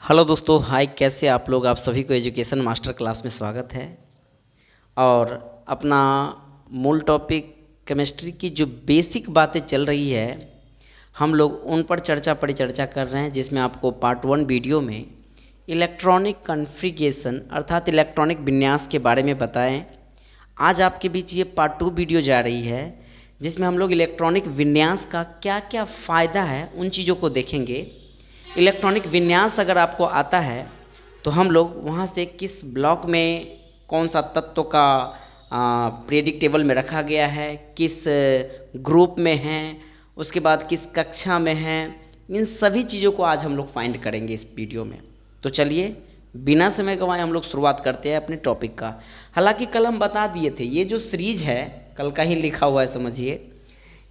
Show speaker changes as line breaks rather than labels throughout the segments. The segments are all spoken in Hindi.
हेलो दोस्तों, हाय। कैसे आप लोग? आप सभी को एजुकेशन मास्टर क्लास में स्वागत है। और अपना मूल टॉपिक केमिस्ट्री की जो बेसिक बातें चल रही है, हम लोग उन पर परिचर्चा कर रहे हैं, जिसमें आपको पार्ट 1 वीडियो में इलेक्ट्रॉनिक कॉन्फ़िगरेशन अर्थात इलेक्ट्रॉनिक विन्यास के बारे में बताएं। आज आपके बीच ये पार्ट 2 वीडियो जा रही है, जिसमें हम लोग इलेक्ट्रॉनिक विन्यास का क्या क्या फ़ायदा है उन चीज़ों को देखेंगे। इलेक्ट्रॉनिक विन्यास अगर आपको आता है तो हम लोग वहाँ से किस ब्लॉक में कौन सा तत्व का पीरियडिक टेबल में रखा गया है, किस ग्रुप में है, उसके बाद किस कक्षा में है, इन सभी चीज़ों को आज हम लोग फाइंड करेंगे इस वीडियो में। तो चलिए बिना समय गंवाए हम लोग शुरुआत करते हैं अपने टॉपिक का। हालांकि कल हम बता दिए थे, ये जो सीरीज है कल का ही लिखा हुआ है, समझिए।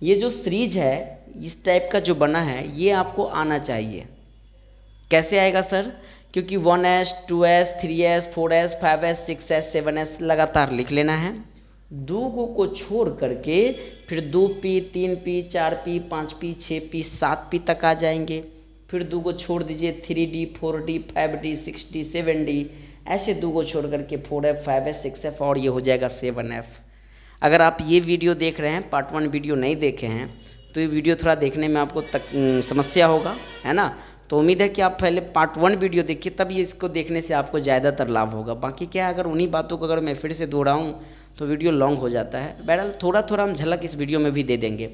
ये जो सीरीज है इस टाइप का जो बना है, ये आपको आना चाहिए। कैसे आएगा सर? क्योंकि 1S 2S 3S 4S 5S 6S 7S लगातार लिख लेना है। दो को छोड़ करके फिर 2P 3P 4P 5P 6P 7P तक आ जाएंगे। फिर दो को छोड़ दीजिए 3D 4D 5D 6D 7D, ऐसे दो को छोड़ करके 4F 5S 6F और ये हो जाएगा 7F। अगर आप ये वीडियो देख रहे हैं, पार्ट 1 वीडियो नहीं देखे हैं, तो ये वीडियो थोड़ा देखने में आपको समस्या होगा, है ना। तो उम्मीद है कि आप पहले पार्ट 1 वीडियो देखिए, तब ये इसको देखने से आपको ज़्यादातर लाभ होगा। बाकी क्या है, अगर उन्हीं बातों को अगर मैं फिर से दोहराऊँ तो वीडियो लॉन्ग हो जाता है। बहरहाल थोड़ा थोड़ा हम झलक इस वीडियो में भी दे देंगे।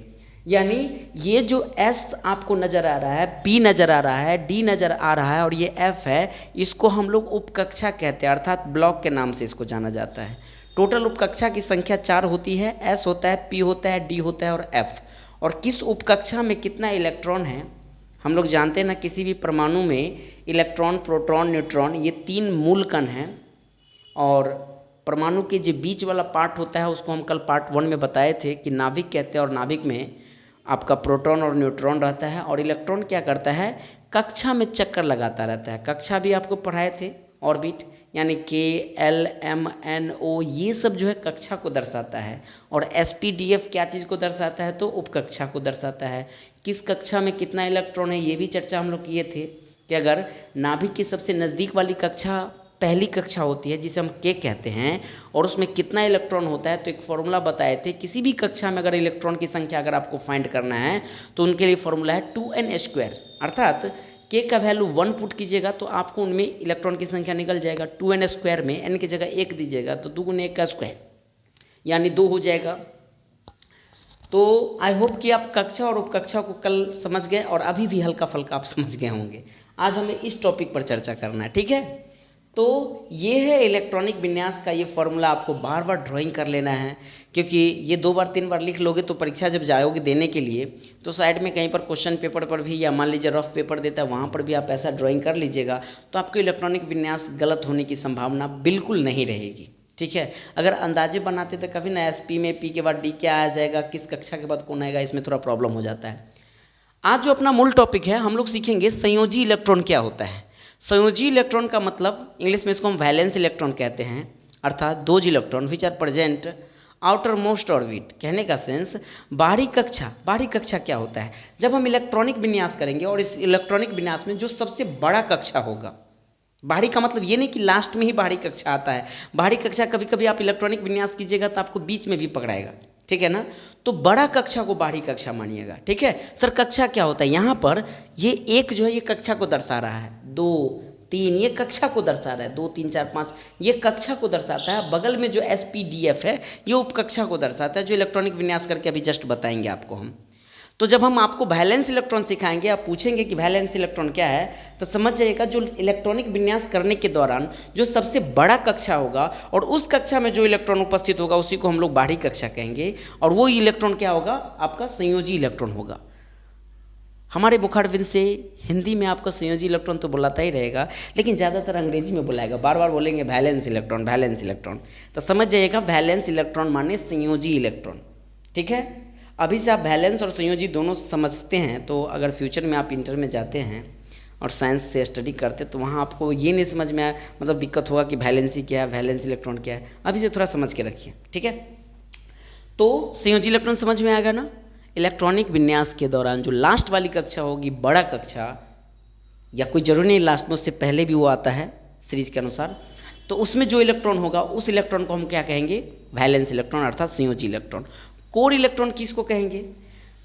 यानी ये जो S आपको नज़र आ रहा है, P नज़र आ रहा है, D नज़र आ रहा है और ये F है, इसको हम लोग उपकक्षा कहते हैं, अर्थात ब्लॉक के नाम से इसको जाना जाता है। टोटल उपकक्षा की संख्या 4 होती है। S होता है, P होता है, D होता है और F। और किस उपकक्षा में कितना इलेक्ट्रॉन है हम लोग जानते हैं ना। किसी भी परमाणु में इलेक्ट्रॉन, प्रोटॉन, न्यूट्रॉन, ये 3 मूल कण हैं। और परमाणु के जो बीच वाला पार्ट होता है उसको हम कल पार्ट 1 में बताए थे कि नाभिक कहते हैं। और नाभिक में आपका प्रोटॉन और न्यूट्रॉन रहता है। और इलेक्ट्रॉन क्या करता है, कक्षा में चक्कर लगाता रहता है। कक्षा भी आपको पढ़ाए थे, ऑर्बिट यानी KLMNO, ये सब जो है कक्षा को दर्शाता है। और SPDF क्या चीज़ को दर्शाता है, तो उपकक्षा को दर्शाता है। किस कक्षा में कितना इलेक्ट्रॉन है, ये भी चर्चा हम लोग किए थे कि अगर नाभिक की सबसे नज़दीक वाली कक्षा पहली कक्षा होती है, जिसे हम K कहते हैं, और उसमें कितना इलेक्ट्रॉन होता है, तो एक फॉर्मूला बताए थे। किसी भी कक्षा में अगर इलेक्ट्रॉन की संख्या अगर आपको फाइंड करना है तो उनके लिए फॉर्मूला है 2n²। अर्थात K का वैल्यू 1 पुट कीजिएगा तो आपको उनमें इलेक्ट्रॉन की संख्या निकल जाएगा। 2n² में n की जगह 1 दीजिएगा तो 2 × 1 का स्क्वायर यानी 2 हो जाएगा। तो आई होप कि आप कक्षा और उपकक्षा को कल समझ गए और अभी भी हल्का फल्का आप समझ गए होंगे। आज हमें इस टॉपिक पर चर्चा करना है, ठीक है। तो ये है इलेक्ट्रॉनिक विन्यास का ये फॉर्मूला। आपको बार बार ड्राइंग कर लेना है, क्योंकि ये 2 बार 3 बार लिख लोगे तो परीक्षा जब जाओगे देने के लिए तो साइड में कहीं पर क्वेश्चन पेपर पर भी, या मान लीजिए रफ पेपर देता है वहाँ पर भी आप ऐसा ड्राइंग कर लीजिएगा, तो आपको इलेक्ट्रॉनिक विन्यास गलत होने की संभावना बिल्कुल नहीं रहेगी, ठीक है। अगर अंदाजे बनाते तो कभी ना SP में P के बाद D क्या आ जाएगा, किस कक्षा के बाद कौन आएगा, इसमें थोड़ा प्रॉब्लम हो जाता है। आज जो अपना मूल टॉपिक है, हम लोग सीखेंगे संयोजी इलेक्ट्रॉन क्या होता है। संयोजी इलेक्ट्रॉन का मतलब इंग्लिश में इसको हम वैलेंस इलेक्ट्रॉन कहते हैं, अर्थात those electron which are present outermost orbit. कहने का सेंस बाहरी कक्षा। बाहरी कक्षा क्या होता है, जब हम इलेक्ट्रॉनिक विन्यास करेंगे और इस इलेक्ट्रॉनिक विन्यास में जो सबसे बड़ा कक्षा होगा, बाहरी का मतलब ये नहीं कि लास्ट में ही बाहरी कक्षा आता है। बाहरी कक्षा कभी कभी आप इलेक्ट्रॉनिक विन्यास कीजिएगा तो आपको बीच में भी पकड़ाएगा, ठीक है ना। तो बड़ा कक्षा को बाहरी कक्षा मानिएगा, ठीक है। सर कक्षा क्या होता है, यहाँ पर ये एक जो है ये कक्षा को दर्शा रहा है, 2 3 ये कक्षा को दर्शा रहा है, 2 3 4 5 ये कक्षा को दर्शाता है। बगल में जो SPDF है ये उपकक्षा को दर्शाता है, जो इलेक्ट्रॉनिक विन्यास करके अभी जस्ट बताएंगे आपको हम। तो जब हम आपको वैलेंस इलेक्ट्रॉन सिखाएंगे, आप पूछेंगे कि वैलेंस इलेक्ट्रॉन क्या है, तो समझ जाइएगा जो इलेक्ट्रॉनिक विन्यास करने के दौरान जो सबसे बड़ा कक्षा होगा और उस कक्षा में जो इलेक्ट्रॉन उपस्थित होगा उसी को हम लोग बाहरी कक्षा कहेंगे। और वो इलेक्ट्रॉन क्या होगा, आपका संयोजी इलेक्ट्रॉन होगा। हमारे मुखारबिंद से हिंदी में आपका संयोजी इलेक्ट्रॉन तो बुलाता ही रहेगा, लेकिन ज़्यादातर अंग्रेजी में बुलाएगा, बार बार बोलेंगे वैलेंस इलेक्ट्रॉन, वैलेंस इलेक्ट्रॉन। तो समझ जाइएगा वैलेंस इलेक्ट्रॉन माने संयोजी इलेक्ट्रॉन, ठीक है। अभी से आप वैलेंस और संयोजी दोनों समझते हैं, तो अगर फ्यूचर में आप इंटर में जाते हैं और साइंस से स्टडी करते तो वहाँ आपको ये नहीं समझ में आया, मतलब दिक्कत होगा कि वैलेंसी क्या है, वैलेंस इलेक्ट्रॉन क्या है। अभी से थोड़ा समझ के रखिए, ठीक है। तो संयोजी इलेक्ट्रॉन समझ में आएगा ना। इलेक्ट्रॉनिक विन्यास के दौरान जो लास्ट वाली कक्षा होगी, बड़ा कक्षा, या कोई जरूरी नहीं लास्ट में, उससे पहले भी वो आता है सीरीज के अनुसार। तो उसमें जो इलेक्ट्रॉन होगा उस इलेक्ट्रॉन को हम क्या कहेंगे, वैलेंस इलेक्ट्रॉन अर्थात संयोजी इलेक्ट्रॉन। कोर इलेक्ट्रॉन किसको कहेंगे,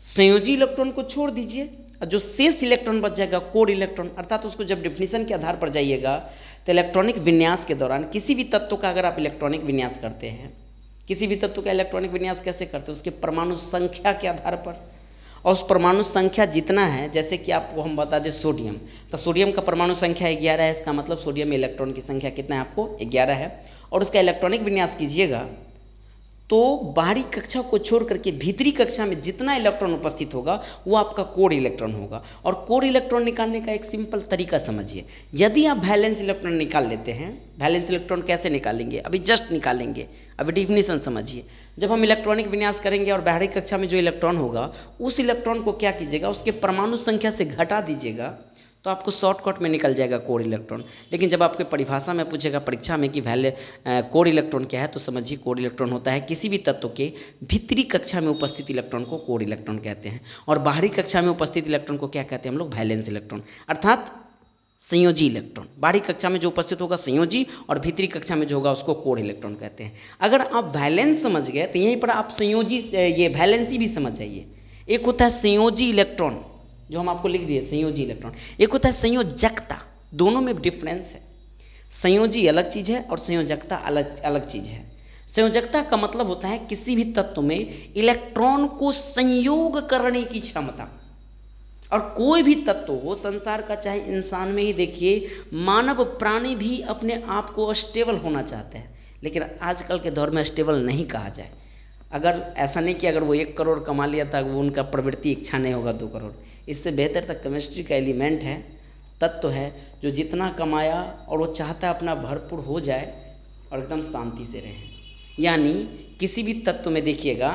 संयोजी इलेक्ट्रॉन को छोड़ दीजिए, जो शेष इलेक्ट्रॉन बच जाएगा कोर इलेक्ट्रॉन, अर्थात उसको जब डिफिनीशन के आधार पर जाइएगा तो इलेक्ट्रॉनिक विन्यास के दौरान किसी भी तत्व का अगर आप इलेक्ट्रॉनिक विन्यास करते हैं, किसी भी तत्व का इलेक्ट्रॉनिक विन्यास कैसे करते हैं, उसके परमाणु संख्या के आधार पर, और उस परमाणु संख्या जितना है, जैसे कि आपको हम बता दें सोडियम, तो सोडियम का परमाणु संख्या 11 है, इसका मतलब सोडियम में इलेक्ट्रॉन की संख्या कितना है आपको 11 है, और उसका इलेक्ट्रॉनिक विन्यास कीजिएगा तो बाहरी कक्षा को छोड़ करके भीतरी कक्षा में जितना इलेक्ट्रॉन उपस्थित होगा वो आपका कोर इलेक्ट्रॉन होगा। और कोर इलेक्ट्रॉन निकालने का एक सिंपल तरीका समझिए, यदि आप वैलेंस इलेक्ट्रॉन निकाल लेते हैं, वैलेंस इलेक्ट्रॉन कैसे निकालेंगे, अभी जस्ट निकालेंगे, अभी डिफिनीशन समझिए। जब हम इलेक्ट्रॉनिक विन्यास करेंगे और बाहरी कक्षा में जो इलेक्ट्रॉन होगा उस इलेक्ट्रॉन को क्या कीजिएगा, उसके परमाणु संख्या से घटा दीजिएगा तो आपको शॉर्टकट में निकल जाएगा कोर इलेक्ट्रॉन। लेकिन जब आपके परिभाषा में पूछेगा परीक्षा में कि कोर इलेक्ट्रॉन क्या है, तो समझिए कोर इलेक्ट्रॉन होता है किसी भी तत्व के भीतरी कक्षा में उपस्थित इलेक्ट्रॉन को कोर इलेक्ट्रॉन कहते हैं, और बाहरी कक्षा में उपस्थित इलेक्ट्रॉन को क्या कहते हैं हम लोग, वैलेंस इलेक्ट्रॉन अर्थात संयोजी इलेक्ट्रॉन। बाहरी कक्षा में जो उपस्थित होगा संयोजी, और भीतरी कक्षा में जो होगा उसको कोर इलेक्ट्रॉन कहते हैं। अगर आप वैलेंस समझ गए तो यहीं पर आप संयोजी ये वैलेंसी भी समझ जाइए। एक होता है संयोजी इलेक्ट्रॉन जो हम आपको लिख दिए संयोजी इलेक्ट्रॉन, एक होता है संयोजकता, दोनों में डिफरेंस है। संयोजी अलग चीज़ है और संयोजकता अलग चीज़ है। संयोजकता का मतलब होता है किसी भी तत्व में इलेक्ट्रॉन को संयोग करने की क्षमता। और कोई भी तत्व हो संसार का, चाहे इंसान में ही देखिए, मानव प्राणी भी अपने आप को स्टेबल होना चाहते हैं, लेकिन आजकल के दौर में स्टेबल नहीं कहा जाए। अगर ऐसा नहीं कि अगर वो 1 करोड़ कमा लिया था वो उनका प्रवृत्ति इच्छा नहीं होगा 2 करोड़, इससे बेहतर तक केमिस्ट्री का एलिमेंट है, तत्व है जो जितना कमाया और वो चाहता है अपना भरपूर हो जाए और एकदम शांति से रहे। यानी किसी भी तत्व में देखिएगा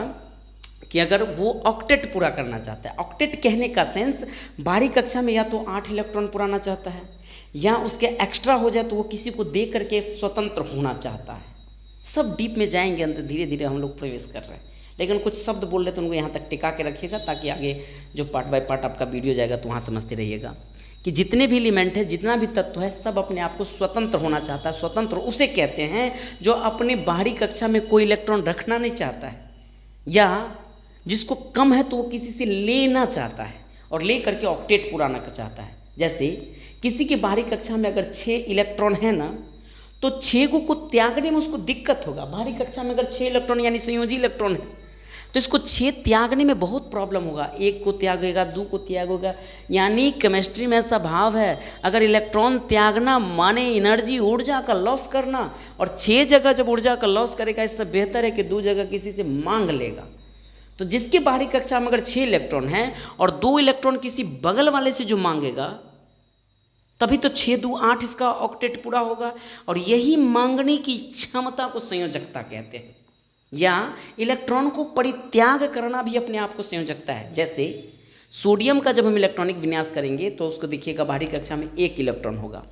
कि अगर वो ऑक्टेट पूरा करना चाहता है, ऑक्टेट कहने का सेंस बाहरी कक्षा में या तो 8 इलेक्ट्रॉन पुराना चाहता है, या उसके एक्स्ट्रा हो जाए तो वो किसी को दे करके स्वतंत्र होना चाहता है। सब डीप में जाएंगे, अंत धीरे धीरे हम लोग प्रवेश कर रहे हैं, लेकिन कुछ शब्द बोल रहे तो उनको यहाँ तक टिका के रखिएगा ताकि आगे जो पार्ट बाय पार्ट आपका वीडियो जाएगा तो वहाँ समझते रहिएगा कि जितने भी एलिमेंट है, जितना भी तत्व है, सब अपने आप को स्वतंत्र होना चाहता है। स्वतंत्र उसे कहते हैं जो अपने बाहरी कक्षा में कोई इलेक्ट्रॉन रखना नहीं चाहता है, या जिसको कम है तो वो किसी से लेना चाहता है और ले करके ऑक्टेट पुराना चाहता है। जैसे किसी के बाहरी कक्षा में अगर 6 इलेक्ट्रॉन है ना, तो 6 को त्यागने में उसको दिक्कत होगा। बाहरी कक्षा में अगर 6 इलेक्ट्रॉन यानी संयोजी इलेक्ट्रॉन है तो इसको 6 त्यागने में बहुत प्रॉब्लम होगा। 1 को त्यागेगा, 2 को त्यागेगा, यानी केमिस्ट्री में ऐसा भाव है, अगर इलेक्ट्रॉन त्यागना माने एनर्जी ऊर्जा का लॉस करना, और 6 जगह जब ऊर्जा का लॉस करेगा इससे बेहतर है कि 2 जगह किसी से मांग लेगा। तो जिसके बाहरी कक्षा में अगर 6 इलेक्ट्रॉन है और 2 इलेक्ट्रॉन किसी बगल वाले से जो मांगेगा, तभी तो 6 2 8 इसका ऑक्टेट पूरा होगा। और यही मांगने की क्षमता को संयोजकता कहते हैं, या इलेक्ट्रॉन को परित्याग करना भी अपने आप को संयोजकता है। जैसे सोडियम का जब हम इलेक्ट्रॉनिक विन्यास करेंगे तो उसको देखिएगा बाहरी कक्षा में 1 इलेक्ट्रॉन होगा।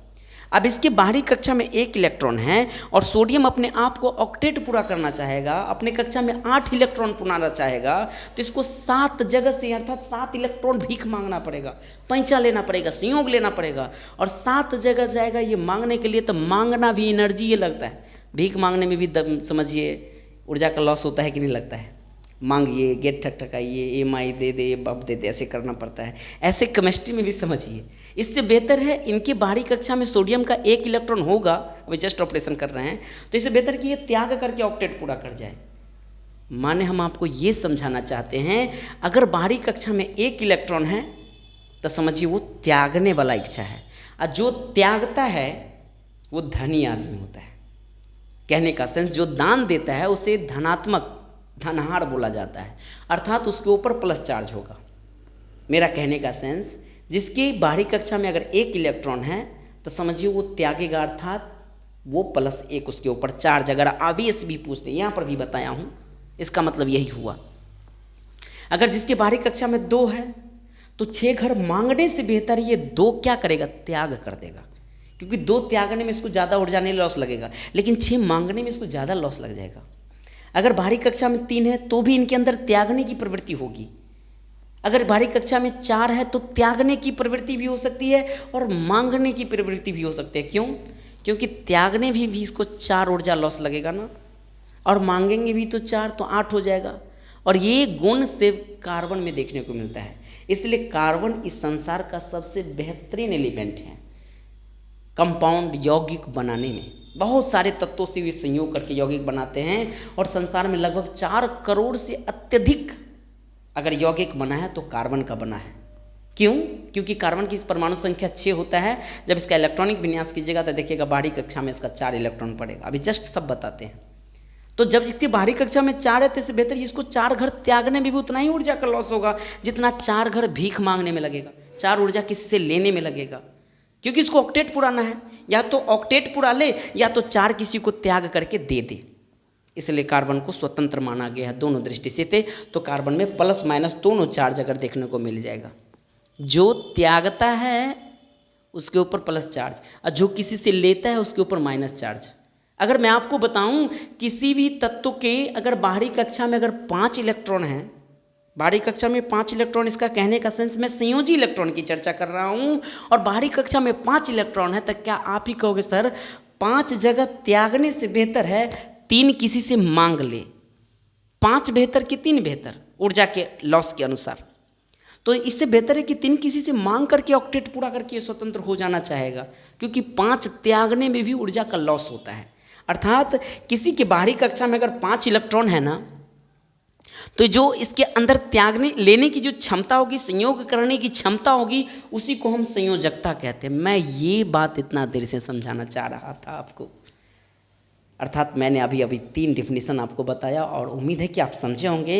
अब इसके बाहरी कक्षा में 1 इलेक्ट्रॉन है और सोडियम अपने आप को ऑक्टेट पूरा करना चाहेगा, अपने कक्षा में 8 इलेक्ट्रॉन पुराना चाहेगा, तो इसको 7 जगह से अर्थात 7 इलेक्ट्रॉन भीख मांगना पड़ेगा, पैंचा लेना पड़ेगा, संयोग लेना पड़ेगा, और 7 जगह जाएगा ये मांगने के लिए। तो मांगना भी एनर्जी ये लगता है, भीख मांगने में भी समझिए ऊर्जा का लॉस होता है कि नहीं लगता है। मांगिए, गेट ठकठकाइए, EMI दे दे, बाप दे दे, ऐसे करना पड़ता है। ऐसे केमिस्ट्री में भी समझिए। इससे बेहतर है इनके बाहरी कक्षा में सोडियम का 1 इलेक्ट्रॉन होगा, अभी जस्ट ऑपरेशन कर रहे हैं, तो इससे बेहतर कि ये त्याग करके ऑक्टेट पूरा कर जाए। माने हम आपको ये समझाना चाहते हैं, अगर बाहरी कक्षा में 1 इलेक्ट्रॉन है तो समझिए वो त्यागने वाला इच्छा है, और जो त्यागता है वो धनी आदमी होता है। कहने का सेंस जो दान देता है उसे धनात्मक, धनहार बोला जाता है, अर्थात उसके ऊपर प्लस चार्ज होगा। मेरा कहने का सेंस, जिसकी बाहरी कक्षा में अगर 1 इलेक्ट्रॉन है तो समझिए वो त्यागेगा, अर्थात वो +1 उसके ऊपर चार्ज। अगर आवेश भी पूछते, यहाँ पर भी बताया हूँ, इसका मतलब यही हुआ। अगर जिसके बाहरी कक्षा में 2 है तो 6 घर मांगने से बेहतर ये 2 क्या करेगा, त्याग कर देगा, क्योंकि 2 त्यागने में इसको ज़्यादा ऊर्जा नहीं लॉस लगेगा, लेकिन 6 मांगने में इसको ज़्यादा लॉस लग जाएगा। अगर बाहरी कक्षा में 3 है तो भी इनके अंदर त्यागने की प्रवृत्ति होगी। अगर बाहरी कक्षा में 4 है तो त्यागने की प्रवृत्ति भी हो सकती है और मांगने की प्रवृत्ति भी हो सकती है। क्यों? क्योंकि त्यागने भी इसको 4 ऊर्जा लॉस लगेगा ना, और मांगेंगे भी तो 4, तो 8 हो जाएगा। और ये गुण सिर्फ कार्बन में देखने को मिलता है। इसलिए कार्बन इस संसार का सबसे बेहतरीन एलिमेंट है कंपाउंड यौगिक बनाने में। बहुत सारे तत्वों से वे संयोग करके यौगिक बनाते हैं और संसार में लगभग 4 करोड़ से अत्यधिक अगर यौगिक बना है तो कार्बन का बना है। क्यों? क्योंकि कार्बन की परमाणु संख्या 6 होता है। जब इसका इलेक्ट्रॉनिक विन्यास कीजिएगा तो देखिएगा बाहरी कक्षा में इसका 4 इलेक्ट्रॉन पड़ेगा। अभी जस्ट सब बताते हैं। तो जब इसकी बाहरी कक्षा में 4 है तो इससे बेहतर इसको 4 घर त्यागने में भी उतना ही ऊर्जा का लॉस होगा जितना 4 घर भीख मांगने में लगेगा, 4 ऊर्जा किसी से लेने में लगेगा। क्योंकि इसको ऑक्टेट पुराना है, या तो ऑक्टेट पुरा ले या तो 4 किसी को त्याग करके दे दे। इसलिए कार्बन को स्वतंत्र माना गया है दोनों दृष्टि से। थे तो कार्बन में प्लस माइनस दोनों चार्ज अगर देखने को मिल जाएगा। जो त्यागता है उसके ऊपर प्लस चार्ज और जो किसी से लेता है उसके ऊपर माइनस चार्ज। अगर मैं आपको बताऊं किसी भी तत्व के अगर बाहरी कक्षा में अगर 5 इलेक्ट्रॉन हैं, बाहरी कक्षा में 5 इलेक्ट्रॉन, इसका कहने का सेंस मैं संयोजी इलेक्ट्रॉन की चर्चा कर रहा हूं, और बाहरी कक्षा में 5 इलेक्ट्रॉन है, तो क्या आप ही कहोगे सर 5 जगह त्यागने से बेहतर है 3 किसी से मांग ले? 5 बेहतर कि 3 बेहतर ऊर्जा के लॉस के अनुसार? तो इससे बेहतर है कि 3 किसी से मांग करके ऑक्टेट पूरा करके स्वतंत्र हो जाना चाहेगा, क्योंकि 5 त्यागने में भी ऊर्जा का लॉस होता है। अर्थात किसी के बाहरी कक्षा में अगर 5 इलेक्ट्रॉन है ना, तो जो इसके अंदर त्यागने लेने की जो क्षमता होगी, संयोग करने की क्षमता होगी, उसी को हम संयोजकता कहते हैं। मैं ये बात इतना देर से समझाना चाह रहा था आपको। अर्थात मैंने अभी 3 डिफिनीशन आपको बताया और उम्मीद है कि आप समझे होंगे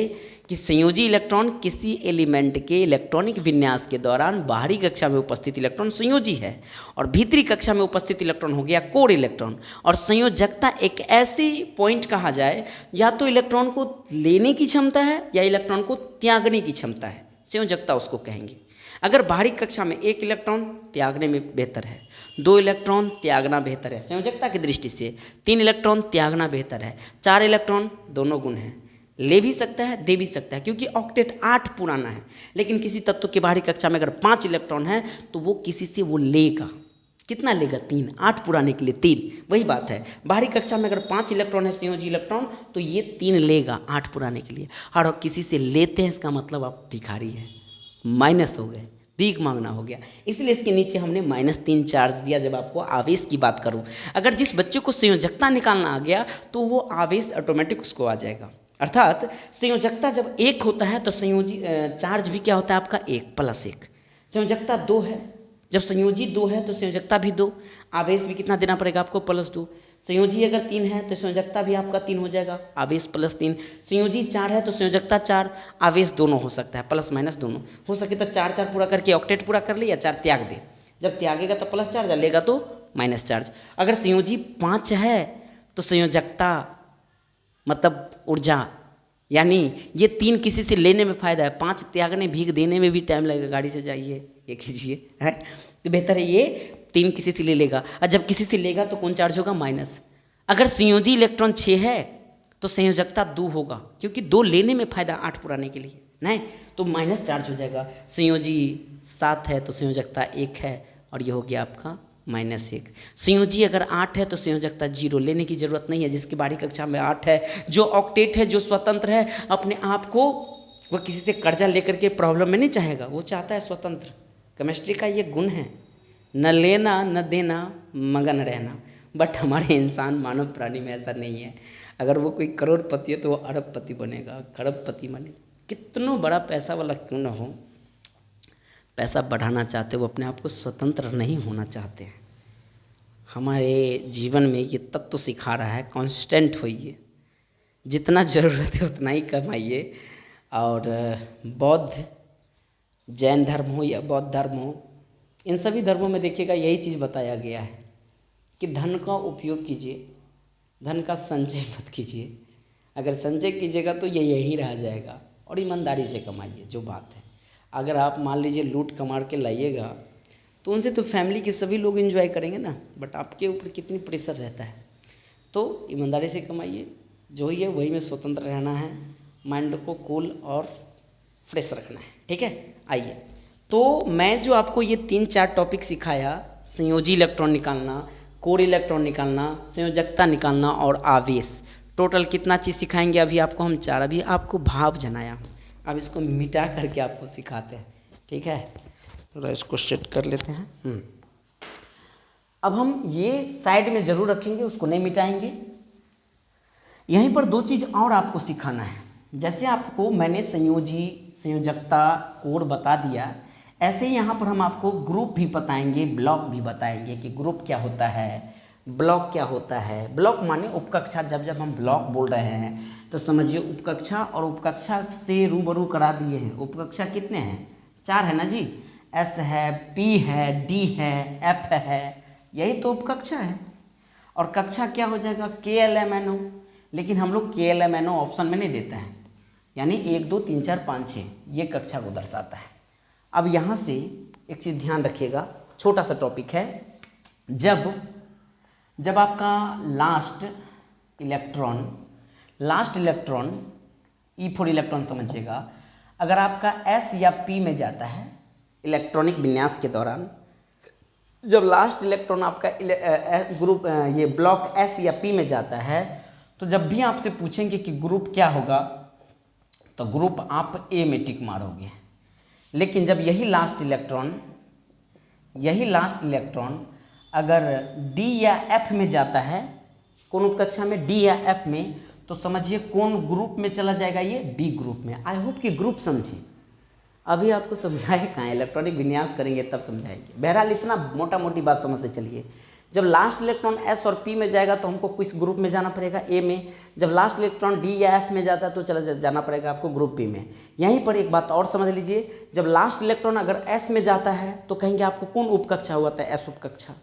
कि संयोजी इलेक्ट्रॉन किसी एलिमेंट के इलेक्ट्रॉनिक विन्यास के दौरान बाहरी कक्षा में उपस्थित इलेक्ट्रॉन संयोजी है और भीतरी कक्षा में उपस्थित इलेक्ट्रॉन हो गया कोर इलेक्ट्रॉन। और संयोजकता एक ऐसी पॉइंट कहा जाए, या तो इलेक्ट्रॉन को लेने की क्षमता है या इलेक्ट्रॉन को त्यागने की क्षमता है, संयोजकता उसको कहेंगे। अगर बाहरी कक्षा में 1 इलेक्ट्रॉन त्यागने में बेहतर है, 2 इलेक्ट्रॉन त्यागना बेहतर है संयोजकता की दृष्टि से, 3 इलेक्ट्रॉन त्यागना बेहतर है, 4 इलेक्ट्रॉन दोनों गुण हैं, ले भी सकता है दे भी सकता है, क्योंकि ऑक्टेट 8 पुराना है। लेकिन किसी तत्व की बाहरी कक्षा में अगर 5 इलेक्ट्रॉन है तो वो किसी से वो लेगा, कितना लेगा? 3। 8 पुराने के लिए 3, वही बात है। बाहरी कक्षा में अगर 5 इलेक्ट्रॉन है संयोजी इलेक्ट्रॉन तो ये 3 लेगा 8 पुराने के लिए। और किसी से लेते हैं इसका मतलब आप भिखारी है, माइनस हो गए, भीख मांगना हो गया। इसलिए इसके नीचे हमने -3 चार्ज दिया। जब आपको आवेश की बात करूं, अगर जिस बच्चे को संयोजकता निकालना आ गया तो वो आवेश ऑटोमेटिक उसको आ जाएगा। अर्थात संयोजकता जब 1 होता है तो संयोजी चार्ज भी क्या होता है आपका 1 + 1। संयोजकता 2 है, जब संयोजी 2 है तो संयोजकता भी 2, आवेश भी कितना देना पड़ेगा आपको? +2। संयोजी अगर 3 है तो संयोजकता भी आपका 3 हो जाएगा, आवेश +3। संयोजी 4 है तो संयोजकता 4, आवेश दोनों हो सकता है, प्लस माइनस दोनों हो सके तो 4 पूरा करके ऑक्टेट पूरा कर ले या 4 त्याग दे। जब त्यागेगा तो प्लस चार्ज, लेगा तो माइनस चार्ज। अगर संयोजी 5 है तो संयोजकता मतलब ऊर्जा, यानी ये 3 किसी से लेने में फ़ायदा है, 5 त्यागने भीख देने में भी टाइम लगेगा, गाड़ी से जाइए ये कीजिए है, तो बेहतर है ये 3 किसी से ले लेगा। और जब किसी से लेगा तो कौन चार्ज होगा? माइनस। अगर संयोजी इलेक्ट्रॉन 6 है तो संयोजकता 2 होगा, क्योंकि 2 लेने में फ़ायदा 8 पुराने के लिए नहीं, तो माइनस चार्ज हो जाएगा। संयोजी 7 है तो संयोजकता 1 है और ये हो गया आपका -1। संयोजी अगर 8 है तो संयोजकता 0, लेने की जरूरत नहीं है। जिसकी बाहरी कक्षा में 8 है, जो ऑक्टेट है, जो स्वतंत्र है, अपने आप को वो किसी से कर्जा लेकर के प्रॉब्लम में नहीं चाहेगा, वो चाहता है स्वतंत्र। केमिस्ट्री का ये गुण है, न लेना न देना, मगन रहना। बट हमारे इंसान मानव प्राणी में ऐसा नहीं है। अगर वो कोई करोड़पति है तो वो अरबपति बनेगा, खरबपति बनेगा, कितना बड़ा पैसा वाला क्यों ना हो, पैसा बढ़ाना चाहते, वो अपने आप को स्वतंत्र नहीं होना चाहते हैं। हमारे जीवन में ये तत्व सिखा रहा है, कांस्टेंट होइए, जितना ज़रूरत है उतना ही कमाइए। और बौद्ध जैन धर्म हो या बौद्ध धर्म हो, इन सभी धर्मों में देखिएगा यही चीज़ बताया गया है कि धन का उपयोग कीजिए, धन का संचय मत कीजिए। अगर संचय कीजिएगा तो ये यहीं रह जाएगा, और ईमानदारी से कमाइए। जो बात है, अगर आप मान लीजिए लूट कमार के लाइएगा तो उनसे तो फैमिली के सभी लोग एंजॉय करेंगे ना, बट आपके ऊपर कितनी प्रेशर रहता है। तो ईमानदारी से कमाइए, जो ही है वही में स्वतंत्र रहना है, माइंड को कूल और फ्रेश रखना है। ठीक है। आइए, तो मैं जो आपको ये 3-4 टॉपिक सिखाया, संयोजी इलेक्ट्रॉन निकालना, कोर इलेक्ट्रॉन निकालना, संयोजकता निकालना और आवेश, टोटल कितना चीज़ सिखाएंगे अभी आपको हम 4। अभी आपको भाव जनाया, अब इसको मिटा करके आपको सिखाते हैं, ठीक है। थोड़ा इसको सेट कर लेते हैं। अब हम ये साइड में ज़रूर रखेंगे, उसको नहीं मिटाएंगे। यहीं पर 2 चीज़ और आपको सिखाना है। जैसे आपको मैंने संयोजी, संयोजकता, कोर बता दिया, ऐसे ही यहाँ पर हम आपको ग्रुप भी बताएंगे, ब्लॉक भी बताएंगे कि ग्रुप क्या होता है, ब्लॉक क्या होता है। ब्लॉक माने उपकक्षा। जब हम ब्लॉक बोल रहे हैं तो समझिए उपकक्षा और उपकक्षा से रूबरू करा दिए हैं। उपकक्षा कितने हैं? 4 है ना जी। एस है, पी है, डी है, एफ है, यही तो उपकक्षा है। और कक्षा क्या हो जाएगा? KLMNO। लेकिन हम लोग KLMNO ऑप्शन में नहीं देता है, यानी 1 2 3 4 5 6 ये कक्षा को दर्शाता है। अब यहाँ से एक चीज़ ध्यान रखिएगा, छोटा सा टॉपिक है। जब आपका लास्ट इलेक्ट्रॉन E4 इलेक्ट्रॉन समझिएगा, अगर आपका S या P में जाता है इलेक्ट्रॉनिक विन्यास के दौरान, जब लास्ट इलेक्ट्रॉन आपका ग्रुप ये ब्लॉक S या P में जाता है, तो जब भी आपसे पूछेंगे कि ग्रुप क्या होगा, तो ग्रुप आप A में टिक मारोगे। लेकिन जब यही लास्ट इलेक्ट्रॉन अगर D या F में जाता है, कौन उपकक्षा में? D या F में, तो समझिए कौन ग्रुप में चला जाएगा? ये B ग्रुप में। आई होप कि ग्रुप समझे। अभी आपको समझाए कहाँ, इलेक्ट्रॉनिक विन्यास करेंगे तब समझाएंगे। बहरहाल इतना मोटा मोटी बात समझते चलिए। जब लास्ट इलेक्ट्रॉन S और P में जाएगा तो हमको किस ग्रुप में जाना पड़ेगा? A में। जब लास्ट इलेक्ट्रॉन D या F में जाता है तो चला जाना पड़ेगा आपको ग्रुप B में। यहीं पर एक बात और समझ लीजिए, जब लास्ट इलेक्ट्रॉन अगर S में जाता है तो कहेंगे आपको कौन उपकक्षा हुआ था? S उपकक्षा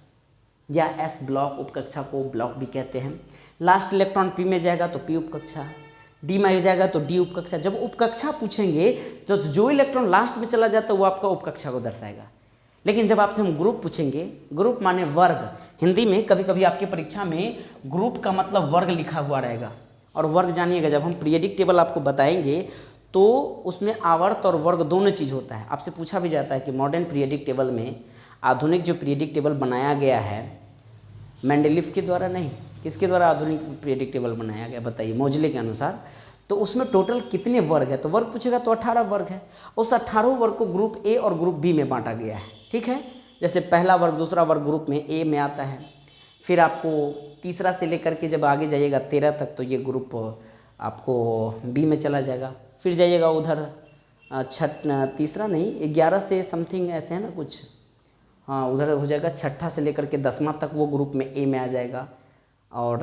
या S ब्लॉक उपकक्षा को ब्लॉक भी कहते हैं। लास्ट इलेक्ट्रॉन P में जाएगा तो P उपकक्षा, D में जाएगा तो D उपकक्षा। जब उपकक्षा पूछेंगे तो जो इलेक्ट्रॉन लास्ट में चला जाता है वो आपका उपकक्षा को दर्शाएगा। लेकिन जब आपसे हम ग्रुप पूछेंगे, ग्रुप माने वर्ग। हिंदी में कभी कभी आपकी परीक्षा में ग्रुप का मतलब वर्ग लिखा हुआ रहेगा। और वर्ग जानिएगा, जब हम पीरियडिक टेबल आपको बताएंगे तो उसमें आवर्त और वर्ग दोनों चीज़ होता है। आपसे पूछा भी जाता है कि मॉडर्न पीरियडिक टेबल में, आधुनिक जो पीरियडिक टेबल बनाया गया है, मेंडलीफ के द्वारा नहीं, किसके द्वारा आधुनिक पीरियडिक टेबल बनाया गया बताइए? मोजले के अनुसार। तो उसमें टोटल कितने वर्ग है? तो वर्ग पूछेगा तो 18 वर्ग है। उस 18 वर्ग को ग्रुप A और ग्रुप B में बांटा गया है, ठीक है। जैसे पहला वर्ग, दूसरा वर्ग ग्रुप में A में आता है। फिर आपको तीसरा से लेकर के जब आगे जाइएगा 13 तक, तो ये ग्रुप आपको B में चला जाएगा। फिर जाइएगा उधर तीसरा नहीं, 11 से समथिंग ऐसे है ना कुछ, हाँ उधर हो जाएगा 6ठा से लेकर के 10वां तक, वो ग्रुप में A में आ जाएगा। और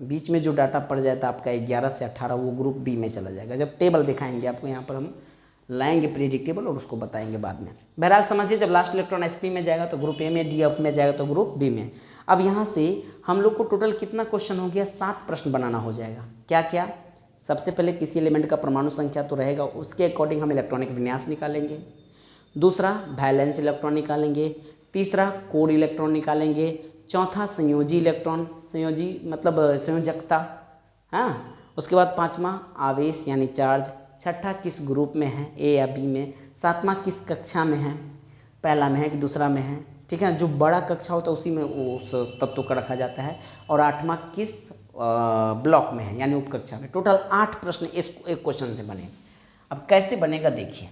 बीच में जो डाटा पड़ जाता है आपका 11 से 18, वो ग्रुप B में चला जाएगा। जब टेबल दिखाएंगे आपको, यहाँ पर हम लाएंगे पीरियडिक टेबल और उसको बताएंगे बाद में। बहरहाल समझिए, जब लास्ट इलेक्ट्रॉन SP में जाएगा तो ग्रुप A में, D F में जाएगा तो ग्रुप B में। अब यहाँ से हम लोग को टोटल कितना क्वेश्चन हो गया? 7 प्रश्न बनाना हो जाएगा। क्या क्या? सबसे पहले किसी एलिमेंट का परमाणु संख्या तो रहेगा, उसके अकॉर्डिंग हम इलेक्ट्रॉनिक विन्यास निकालेंगे। दूसरा वैलेंस इलेक्ट्रॉन निकालेंगे। तीसरा कोर इलेक्ट्रॉन निकालेंगे। चौथा संयोजी इलेक्ट्रॉन, संयोजी मतलब संयोजकता, हाँ। उसके बाद 5वां आवेश यानी चार्ज। 6ठा किस ग्रुप में है, A या B में। 7वां किस कक्षा में है, पहला में है कि दूसरा में है, ठीक है। जो बड़ा कक्षा होता है उसी में उस तत्व का रखा जाता है। और 8वां किस ब्लॉक में है, यानी उपकक्षा में। टोटल 8 प्रश्न इस एक क्वेश्चन से बने। अब कैसे बनेगा देखिए,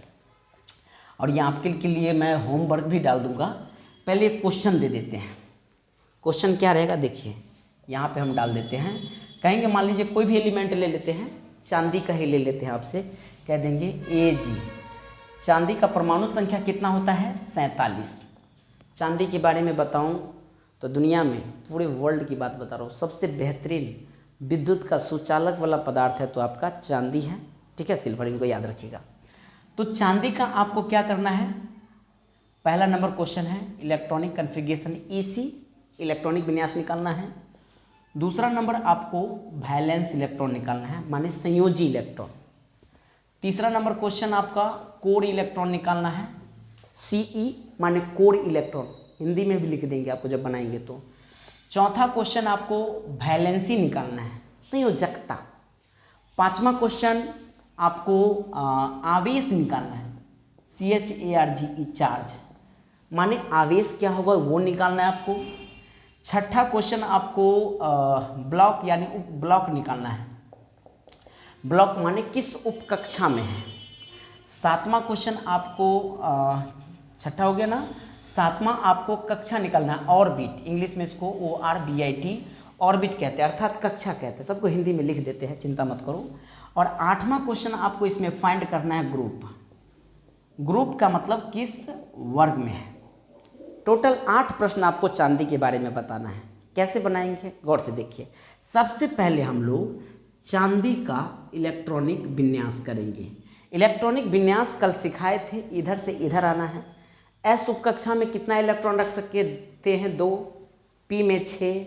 और ये आपके लिए मैं होमवर्क भी डाल दूंगा। पहले एक क्वेश्चन दे देते हैं। क्वेश्चन क्या रहेगा देखिए, यहाँ पे हम डाल देते हैं। कहेंगे मान लीजिए कोई भी एलिमेंट ले लेते हैं, चांदी का ही ले लेते हैं आपसे, कह देंगे Ag। चांदी का परमाणु संख्या कितना होता है? 47। चांदी के बारे में बताऊं तो दुनिया में, पूरे वर्ल्ड की बात बता रहा हूँ, सबसे बेहतरीन विद्युत का सुचालक वाला पदार्थ है तो आपका चांदी है, ठीक है। सिल्वर, इनको याद रखिएगा। तो चांदी का आपको क्या करना है? पहला नंबर क्वेश्चन है इलेक्ट्रॉनिक कन्फिगरेशन EC, इलेक्ट्रॉनिक विन्यास निकालना है। दूसरा नंबर आपको वैलेंस इलेक्ट्रॉन निकालना है, माने संयोजी इलेक्ट्रॉन। तीसरा नंबर क्वेश्चन आपका कोर इलेक्ट्रॉन निकालना है, CE माने कोर इलेक्ट्रॉन, हिंदी में भी लिख देंगे आपको जब बनाएंगे तो। चौथा क्वेश्चन आपको वैलेंसी निकालना है, संयोजकता। 5वां क्वेश्चन आपको आवेश निकालना है, CHARGE, चार्ज माने आवेश क्या होगा वो निकालना है आपको। छठा क्वेश्चन आपको ब्लॉक यानी उप ब्लॉक निकालना है। ब्लॉक माने किस उपकक्षा में है। सातवां क्वेश्चन आपको छठा हो गया ना। सातवां आपको कक्षा निकालना है, ऑर्बिट, इंग्लिश में इसको ORBIT ऑर्बिट कहते हैं, अर्थात कक्षा कहते हैं, सबको हिंदी में लिख देते हैं, चिंता मत करो। और आठवां क्वेश्चन आपको इसमें फाइंड करना है ग्रुप। ग्रुप का मतलब किस वर्ग में है। टोटल 8 प्रश्न आपको चांदी के बारे में बताना है। कैसे बनाएंगे गौर से देखिए। सबसे पहले हम लोग चांदी का इलेक्ट्रॉनिक विन्यास करेंगे। इलेक्ट्रॉनिक विन्यास कल सिखाए थे, इधर से इधर आना है। एस उपकक्षा में कितना इलेक्ट्रॉन रख सकते हैं 2, पी में 6,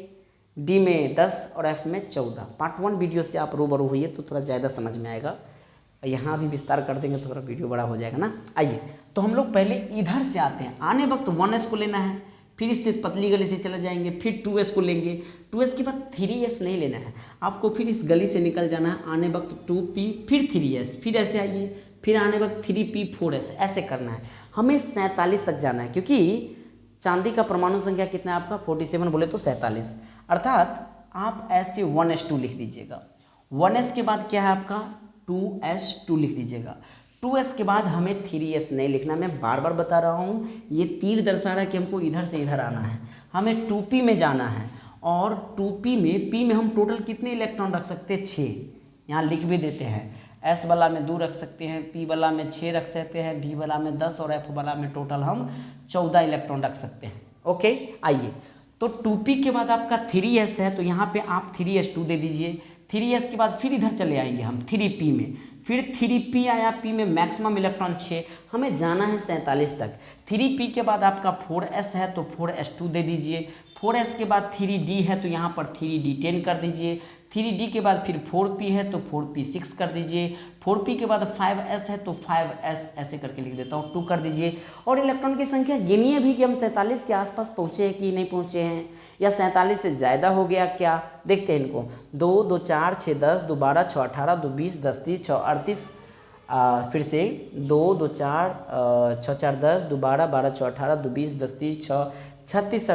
डी में 10 और एफ में 14। पार्ट 1 वीडियो से आप रूबरू हुई तो थोड़ा ज़्यादा समझ में आएगा। यहाँ भी विस्तार कर देंगे तो थोड़ा वीडियो बड़ा हो जाएगा ना। आइए तो हम लोग पहले इधर से आते हैं। आने वक्त 1s को लेना है, फिर इससे पतली गली से चले जाएंगे, फिर 2s को लेंगे। 2s के बाद 3s नहीं लेना है आपको, फिर इस गली से निकल जाना है। आने वक्त 2p, फिर 3s, फिर ऐसे आइए, फिर आने वक्त 3p 4s, ऐसे करना है। हमें 47 तक जाना है, क्योंकि चांदी का परमाणु संख्या कितना है आपका 47, बोले तो 47। अर्थात आप ऐसे 1s2 लिख दीजिएगा। 1s के बाद क्या है आपका 2s2 लिख दीजिएगा। 2s के बाद हमें 3s नहीं लिखना। मैं बार बार बता रहा हूँ, ये तीर दर्शा रहा है कि हमको इधर से इधर आना है। हमें 2p में जाना है, और 2p में p में हम टोटल कितने इलेक्ट्रॉन रख सकते हैं 6। यहाँ लिख भी देते हैं। s वाला में 2 रख सकते हैं, p वाला में 6 रख सकते हैं, d वाला में 10 और f वाला में टोटल हम 14 इलेक्ट्रॉन रख सकते हैं। ओके आइए, तो 2p के बाद आपका 3s है, तो यहाँ पे आप 3s2 दे दीजिए। 3s के बाद फिर इधर चले आएंगे हम 3p में, फिर 3p आया, p में मैक्सिमम इलेक्ट्रॉन 6, हमें जाना है 47 तक। 3p के बाद आपका 4s है, तो 4s2 दे दीजिए। 4s के बाद 3d है, तो यहाँ पर 3d10 कर दीजिए। 3d के बाद फिर 4p है, तो 4p 6 कर दीजिए। 4p के बाद 5s है, तो 5s ऐसे करके लिख देता हूँ 2 कर दीजिए। और इलेक्ट्रॉन की संख्या गिनिए भी कि हम 47 के आसपास पहुँचे हैं कि नहीं पहुँचे हैं, या 47 से ज़्यादा हो गया क्या। देखते हैं इनको। 2 2 4 6 10, 2 12 6 18, 2 20 10 30 6 38, फिर से 2 2 4 6 4 10, 2 12 12 6 18, 2 20 10 30 6 36,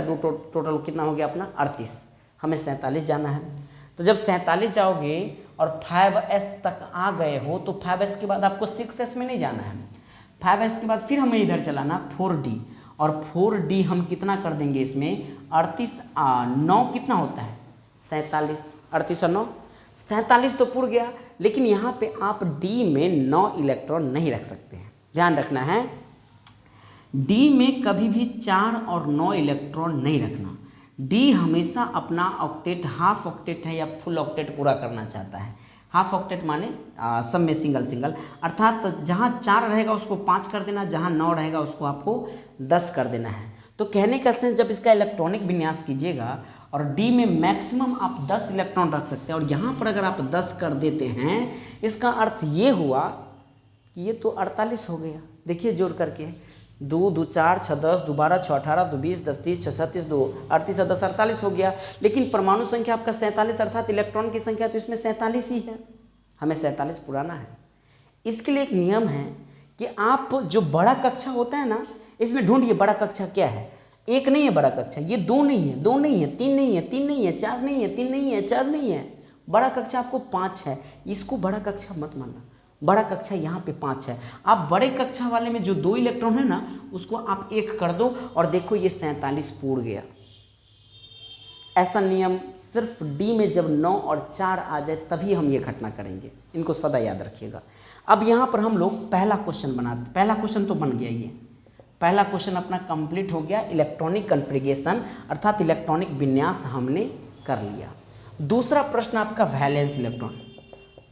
टोटल कितना हो गया अपना 38। हमें 47 जाना है। तो जब 47 जाओगे और 5s तक आ गए हो, तो 5s के बाद आपको 6s में नहीं जाना है। 5s के बाद फिर हमें इधर चलाना 4d, और 4d हम कितना कर देंगे इसमें 38 9 कितना होता है 47, 38 और 9 47 तो पुर गया। लेकिन यहाँ पे आप d में 9 इलेक्ट्रॉन नहीं रख सकते हैं, ध्यान रखना है। d में कभी भी 4 और 9 इलेक्ट्रॉन नहीं रखना। d हमेशा अपना ऑक्टेट, हाफ ऑक्टेट है या फुल ऑक्टेट पूरा करना चाहता है। हाफ ऑक्टेट माने सब में सिंगल सिंगल, अर्थात जहाँ 4 रहेगा उसको 5 कर देना, जहाँ 9 रहेगा उसको आपको 10 कर देना है। तो कहने का सेंस, जब इसका इलेक्ट्रॉनिक विन्यास कीजिएगा और d में मैक्सिमम आप 10 इलेक्ट्रॉन रख सकते हैं, और यहाँ पर अगर आप 10 कर देते हैं, इसका अर्थ ये हुआ कि ये तो 48 हो गया। देखिए जोड़ करके 2 2 4 6 10, 2 12 6 18, 2 20 10 30 6 37, 2 38 10 48 हो गया। लेकिन परमाणु संख्या आपका 47, अर्थात इलेक्ट्रॉन की संख्या तो इसमें 47 ही है। हमें 47 पुराना है। इसके लिए एक नियम है कि आप जो बड़ा कक्षा होता है ना, इसमें ढूंढिए बड़ा कक्षा क्या है। 1 नहीं है बड़ा कक्षा, ये 2 नहीं है, 2 नहीं है, 3 नहीं है, 3 नहीं है, 4 नहीं है, 3 नहीं है, 4 नहीं है। बड़ा कक्षा आपको 5 है, इसको बड़ा कक्षा मत मानना। बड़ा कक्षा यहाँ पे 5 है। आप बड़े कक्षा वाले में जो 2 इलेक्ट्रॉन है ना, उसको आप 1 कर दो और देखो ये 47 पूर्ण गया। ऐसा नियम सिर्फ डी में जब 9 और 4 आ जाए तभी हम ये घटना करेंगे, इनको सदा याद रखिएगा। अब यहाँ पर हम लोग पहला क्वेश्चन बनाते, पहला क्वेश्चन तो बन गया, ये पहला क्वेश्चन अपना कंप्लीट हो गया। इलेक्ट्रॉनिक कन्फिगरेशन अर्थात इलेक्ट्रॉनिक विन्यास हमने कर लिया। दूसरा प्रश्न आपका वैलेंस इलेक्ट्रॉन।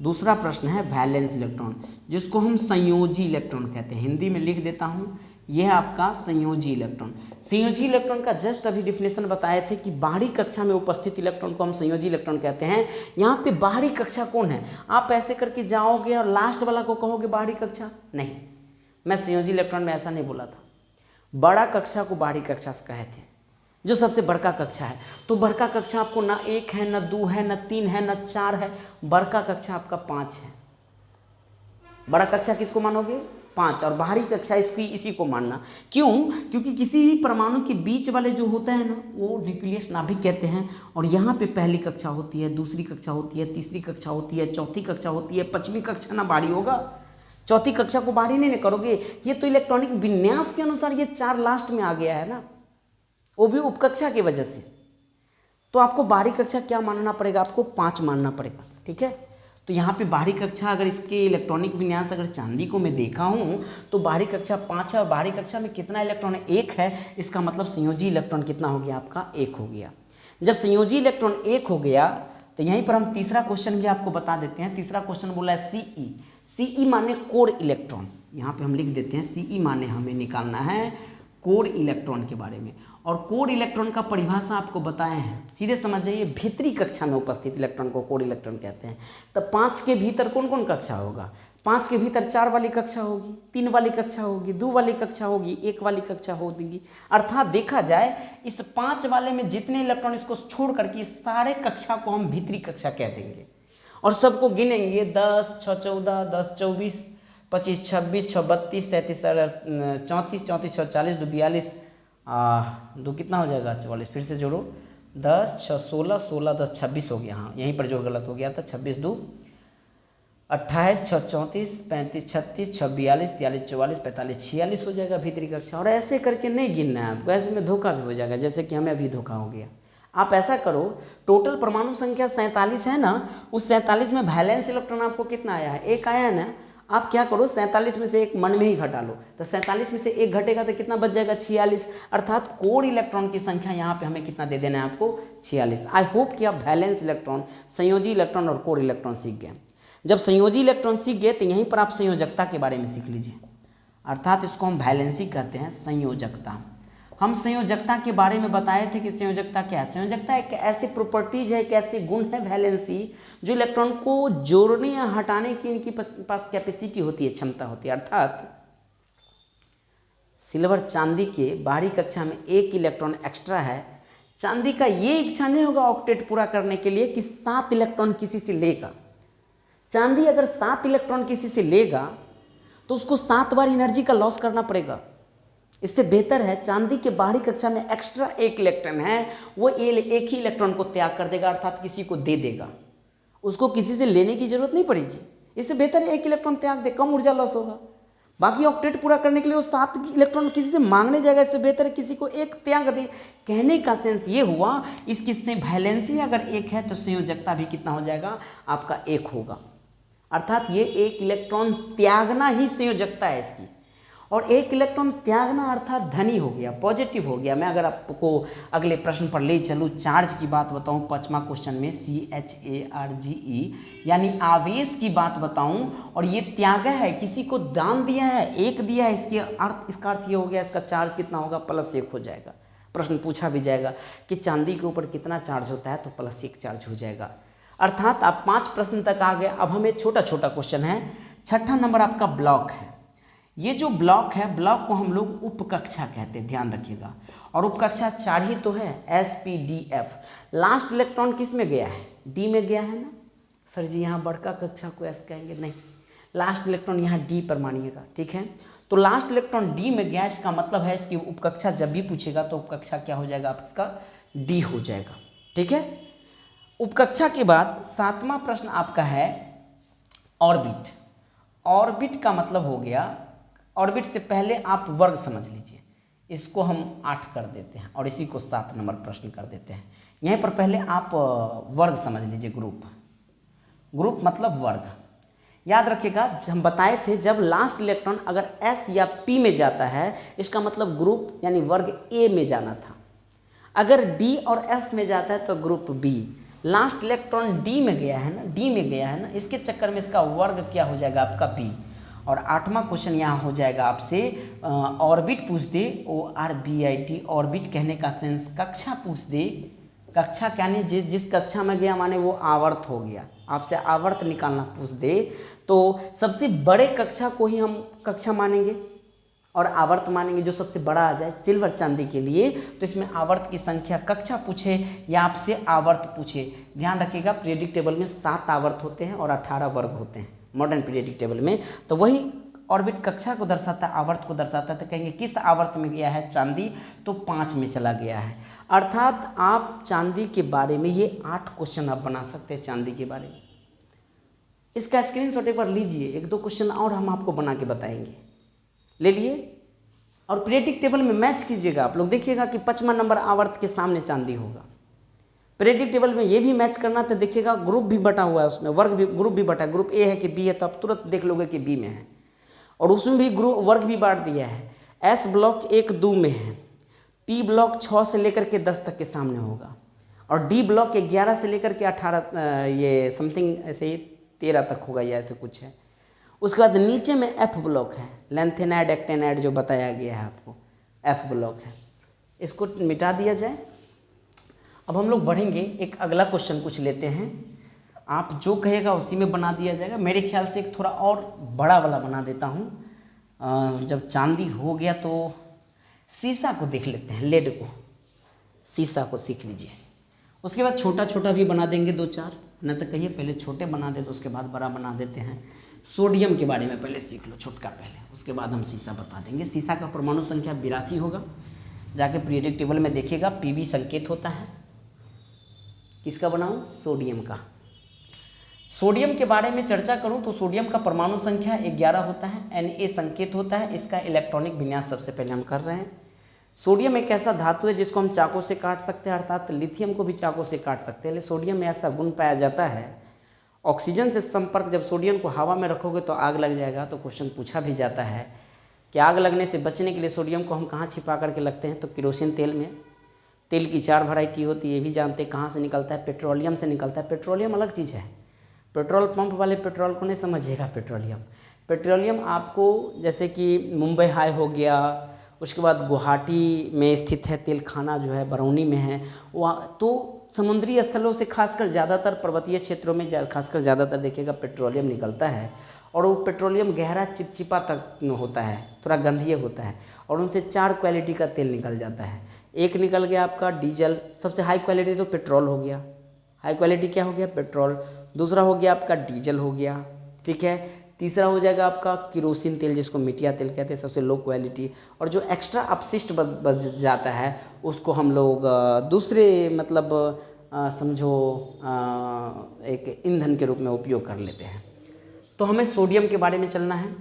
दूसरा प्रश्न है वैलेंस इलेक्ट्रॉन, जिसको हम संयोजी इलेक्ट्रॉन कहते हैं। हिंदी में लिख देता हूँ, यह है आपका संयोजी इलेक्ट्रॉन। संयोजी इलेक्ट्रॉन का जस्ट अभी डिफिनेशन बताए थे कि बाहरी कक्षा में उपस्थित इलेक्ट्रॉन को हम संयोजी इलेक्ट्रॉन कहते हैं। यहाँ पे बाहरी कक्षा कौन है, आप ऐसे करके जाओगे और लास्ट वाला को कहोगे बाहरी कक्षा, नहीं, मैं संयोजी इलेक्ट्रॉन में ऐसा नहीं बोला था। बड़ा कक्षा को बाहरी कक्षा से कहे थे, जो सबसे बड़का कक्षा है। तो बड़का कक्षा आपको ना 1 है, ना 2 है, ना 3 है, ना 4 है, बड़का कक्षा आपका 5 है। बड़ा कक्षा किसको मानोगे, 5, और बाहरी कक्षा इसकी इसी को मानना। क्यों? क्योंकि किसी भी परमाणु के बीच वाले जो होता है ना वो न्यूक्लियस नाभिक कहते हैं, और यहाँ पे पहली कक्षा होती है, दूसरी कक्षा होती है, तीसरी कक्षा होती है, चौथी कक्षा होती है, पांचवी कक्षा ना बाहरी होगा, चौथी कक्षा को बाहरी नहीं करोगे। ये तो इलेक्ट्रॉनिक विन्यास के अनुसार ये 4 लास्ट में आ गया है ना, वो भी उपकक्षा की वजह से। तो आपको बाहरी कक्षा क्या मानना पड़ेगा? आपको 5 मानना पड़ेगा, ठीक है। तो यहाँ पे बाहरी कक्षा अगर इसके इलेक्ट्रॉनिक विन्यास अगर चांदी को मैं देखा हूँ तो बाहरी कक्षा 5 है, और बाहरी कक्षा में कितना इलेक्ट्रॉन है? 1 है। इसका मतलब संयोजी इलेक्ट्रॉन कितना हो गया आपका? 1 हो गया। जब संयोजी इलेक्ट्रॉन 1 हो गया तो यहीं पर हम तीसरा क्वेश्चन भी आपको बता देते हैं। तीसरा क्वेश्चन बोला है सीई। सीई माने कोर इलेक्ट्रॉन, यहाँ पे हम लिख देते हैं सीई माने हमें निकालना है कोर इलेक्ट्रॉन के बारे में। और कोर इलेक्ट्रॉन का परिभाषा आपको बताए हैं, सीधे समझ जाइए, भीतरी कक्षा में उपस्थित इलेक्ट्रॉन को कोर इलेक्ट्रॉन कहते हैं। तब 5 के भीतर कौन कौन कक्षा होगा? 5 के भीतर 4 वाली कक्षा होगी, 3 वाली कक्षा होगी, 2 वाली कक्षा होगी, 1 वाली कक्षा होगी। अर्थात देखा जाए इस 5 वाले में जितने इलेक्ट्रॉन इसको छोड़ करके सारे कक्षा को हम भीतरी कक्षा कह देंगे, और सबको गिनेंगे 10, 6, 14, 10, 24, 25, 26, 6, 32, 33, 34, 34, 6, 40, 2, 42, 2 कितना हो जाएगा? 44। फिर से जोड़ो, 10, 6, 16, 16, 10, 26 हो गया। हाँ यहीं पर जोड़ गलत हो गया था। 26, 2, 28, 6, 34, 35, 36, 6, 42, 43, 44, 45, 46 हो जाएगा भीतरी कक्षा। और ऐसे करके नहीं गिनना है आपको, ऐसे में धोखा भी हो जाएगा, जैसे कि हमें अभी धोखा हो गया। आप ऐसा करो, टोटल परमाणु संख्या 47 है ना, उस 47 में वैलेंस इलेक्ट्रॉन आपको कितना आया है? 1 आया है ना। आप क्या करो, 47 में से 1 मन में ही घटा लो, तो 47 में से 1 घटेगा तो कितना बच जाएगा? 46। अर्थात कोर इलेक्ट्रॉन की संख्या यहाँ पे हमें कितना दे देना है आपको? 46। आई होप कि आप वैलेंस इलेक्ट्रॉन, संयोजी इलेक्ट्रॉन और कोर इलेक्ट्रॉन सीख गए। जब संयोजी इलेक्ट्रॉन सीख गए तो यहीं पर आप संयोजकता के बारे में सीख लीजिए, अर्थात इसको हम वैलेंसी कहते हैं, संयोजकता। हम संयोजकता के बारे में बताए थे कि संयोजकता क्या है। संयोजकता एक ऐसी प्रॉपर्टीज है, एक ऐसी गुण है वैलेंसी, जो इलेक्ट्रॉन को जोड़ने या हटाने की इनकी पास कैपेसिटी होती है, क्षमता होती है। अर्थात सिल्वर चांदी के बाहरी कक्षा में 1 इलेक्ट्रॉन एक्स्ट्रा है। चांदी का ये इच्छा नहीं होगा ऑक्टेट पूरा करने के लिए कि 7 इलेक्ट्रॉन किसी से लेगा। चांदी अगर 7 इलेक्ट्रॉन किसी से लेगा तो उसको 7 बार एनर्जी का लॉस करना पड़ेगा। इससे बेहतर है चांदी के बाहरी कक्षा में एक्स्ट्रा 1 इलेक्ट्रॉन है, वो 1 ही इलेक्ट्रॉन को त्याग कर देगा, अर्थात किसी को दे देगा, उसको किसी से लेने की जरूरत नहीं पड़ेगी। इससे बेहतर है 1 इलेक्ट्रॉन त्याग दे, कम ऊर्जा लॉस होगा। बाकी ऑक्टेट पूरा करने के लिए वो 7 इलेक्ट्रॉन किसी से मांगने जाएगा, इससे बेहतर है किसी को 1 त्याग दे। कहने का सेंस ये हुआ, इसकी वैलेंसी अगर 1 है तो संयोजकता भी कितना हो जाएगा? आपका 1 होगा। अर्थात ये 1 इलेक्ट्रॉन त्यागना ही संयोजकता है इसकी। और 1 इलेक्ट्रॉन त्यागना अर्थात धनी हो गया, पॉजिटिव हो गया। मैं अगर आपको अगले प्रश्न पर ले चलूँ, चार्ज की बात बताऊँ, 5वां क्वेश्चन में CHARGE यानी आवेश की बात बताऊँ, और ये त्याग है, किसी को दान दिया है, 1 दिया है, इसका अर्थ ये हो गया इसका चार्ज कितना होगा? +1 हो जाएगा। प्रश्न पूछा भी जाएगा कि चांदी के ऊपर कितना चार्ज होता है, तो +1 चार्ज हो जाएगा। अर्थात आप 5 प्रश्न तक आ गए। अब हमें छोटा छोटा क्वेश्चन है। 6ठा नंबर आपका ब्लॉक है। ये जो ब्लॉक है, ब्लॉक को हम लोग उपकक्षा कहते हैं, ध्यान रखिएगा। और उपकक्षा 4 ही तो है, SPDF। लास्ट इलेक्ट्रॉन किस में गया है? D में गया है ना। सर जी यहाँ बड़का कक्षा को S कहेंगे, नहीं, लास्ट इलेक्ट्रॉन यहाँ D पर मानिएगा, ठीक है। तो लास्ट इलेक्ट्रॉन D में गया, इसका मतलब है इसकी उपकक्षा जब भी पूछेगा तो उपकक्षा क्या हो जाएगा? आप इसका D हो जाएगा, ठीक है। उपकक्षा के बाद 7वां प्रश्न आपका है ऑर्बिट। ऑर्बिट का मतलब हो गया, ऑर्बिट से पहले आप वर्ग समझ लीजिए, इसको हम 8 कर देते हैं और इसी को 7 नंबर प्रश्न कर देते हैं। यहीं पर पहले आप वर्ग समझ लीजिए, ग्रुप मतलब वर्ग। याद रखिएगा, हम बताए थे जब लास्ट इलेक्ट्रॉन अगर S या P में जाता है, इसका मतलब ग्रुप यानी वर्ग A में जाना था। अगर D और F में जाता है तो group B। Last electron D में गया है ना, इसके चक्कर में इसका वर्ग क्या हो जाएगा? आपका B। और 8वां क्वेश्चन यहाँ हो जाएगा आपसे ऑर्बिट पूछ दे, ORBIT। ऑर्बिट कहने का सेंस कक्षा पूछ दे। कक्षा क्या नहीं, जिस कक्षा में गया माने वो आवर्त हो गया, आपसे आवर्त निकालना पूछ दे तो सबसे बड़े कक्षा को ही हम कक्षा मानेंगे और आवर्त मानेंगे, जो सबसे बड़ा आ जाए। सिल्वर चांदी के लिए तो इसमें आवर्त की संख्या कक्षा पूछे या आपसे आवर्त पूछे, ध्यान रखिएगा। पीरियडिक टेबल में 7 आवर्त होते हैं और 18 वर्ग होते हैं मॉडर्न पीरियडिक टेबल में, तो वही ऑर्बिट कक्षा को दर्शाता है, आवर्त को दर्शाता है, तो कहेंगे किस आवर्त में गया है चांदी, तो 5 में चला गया है। अर्थात आप चांदी के बारे में ये 8 क्वेश्चन आप बना सकते हैं चांदी के बारे में। इसका स्क्रीनशॉट एक बार लीजिए, 1-2 क्वेश्चन और हम आपको बना के बताएंगे, ले लिए और पीरियडिक टेबल में मैच कीजिएगा। आप लोग देखिएगा कि 5वां नंबर आवर्त के सामने चांदी होगा। पीरियडिक टेबल में ये भी मैच करना, तो देखिएगा ग्रुप भी बटा हुआ है, उसमें वर्ग भी, ग्रुप भी बटा है, ग्रुप ए है कि बी है, तो आप तुरंत देख लोगे कि बी में है। और उसमें भी ग्रुप वर्ग भी बांट दिया है। एस ब्लॉक 1-2 में है, पी ब्लॉक 6 से लेकर के 10 तक के सामने होगा, और डी ब्लॉक 11 से लेकर के 18 ये समथिंग ऐसे ही 13 तक होगा, या ऐसे कुछ है। उसके बाद नीचे में एफ ब्लॉक है, लेंथेनाइड एक्टेनाइड जो बताया गया है आपको, एफ ब्लॉक है। इसको मिटा दिया जाए। अब हम लोग बढ़ेंगे, एक अगला क्वेश्चन कुछ लेते हैं। आप जो कहेगा उसी में बना दिया जाएगा। मेरे ख्याल से एक थोड़ा और बड़ा वाला बना देता हूँ। जब चांदी हो गया तो शीशा को देख लेते हैं, लेड को, शीशा को सीख लीजिए। उसके बाद छोटा छोटा भी बना देंगे 2-4, न तो कहिए पहले छोटे बना दे तो उसके बाद बड़ा बना देते हैं। सोडियम के बारे में पहले सीख लो, छोटका पहले, उसके बाद हम शीशा बता देंगे। शीशा का परमाणु संख्या 82 होगा। जाके पीरियडिक टेबल में देखिएगा, पीबी संकेत होता है। किसका बनाऊं? सोडियम का। सोडियम के बारे में चर्चा करूं तो सोडियम का परमाणु संख्या 11 होता है, Na संकेत होता है। इसका इलेक्ट्रॉनिक विन्यास सबसे पहले हम कर रहे हैं। सोडियम एक ऐसा धातु है जिसको हम चाकू से काट सकते हैं, अर्थात लिथियम को भी चाकू से काट सकते हैं। लेकिन सोडियम में ऐसा गुण पाया जाता है, ऑक्सीजन से संपर्क, जब सोडियम को हवा में रखोगे तो आग लग जाएगा। तो क्वेश्चन पूछा भी जाता है कि आग लगने से बचने के लिए सोडियम को हम कहाँ छिपा करके लगते हैं, तो केरोसिन तेल में। तेल की 4 वैरायटी होती है, ये भी जानते हैं। कहाँ से निकलता है? पेट्रोलियम से निकलता है। पेट्रोलियम अलग चीज़ है, पेट्रोल पंप वाले पेट्रोल को नहीं समझिएगा। पेट्रोलियम आपको, जैसे कि मुंबई हाई हो गया, उसके बाद गुवाहाटी में स्थित है तेल खाना जो है, बरौनी में है, वहाँ तो समुद्री स्थलों से खासकर ज़्यादातर पर्वतीय क्षेत्रों में खासकर ज़्यादातर देखिएगा पेट्रोलियम निकलता है। और वो पेट्रोलियम गहरा चिपचिपा तक होता है, थोड़ा गंधीय होता है, और उनसे 4 क्वालिटी का तेल निकल जाता है। एक निकल गया आपका डीजल, सबसे हाई क्वालिटी तो पेट्रोल हो गया। हाई क्वालिटी क्या हो गया? पेट्रोल। दूसरा हो गया आपका डीजल हो गया, ठीक है। तीसरा हो जाएगा आपका केरोसिन तेल, जिसको मिटिया तेल कहते हैं, सबसे लो क्वालिटी। और जो एक्स्ट्रा अपशिष्ट बच जाता है उसको हम लोग दूसरे मतलब समझो एक ईंधन के रूप में उपयोग कर लेते हैं। तो हमें सोडियम के बारे में चलना है।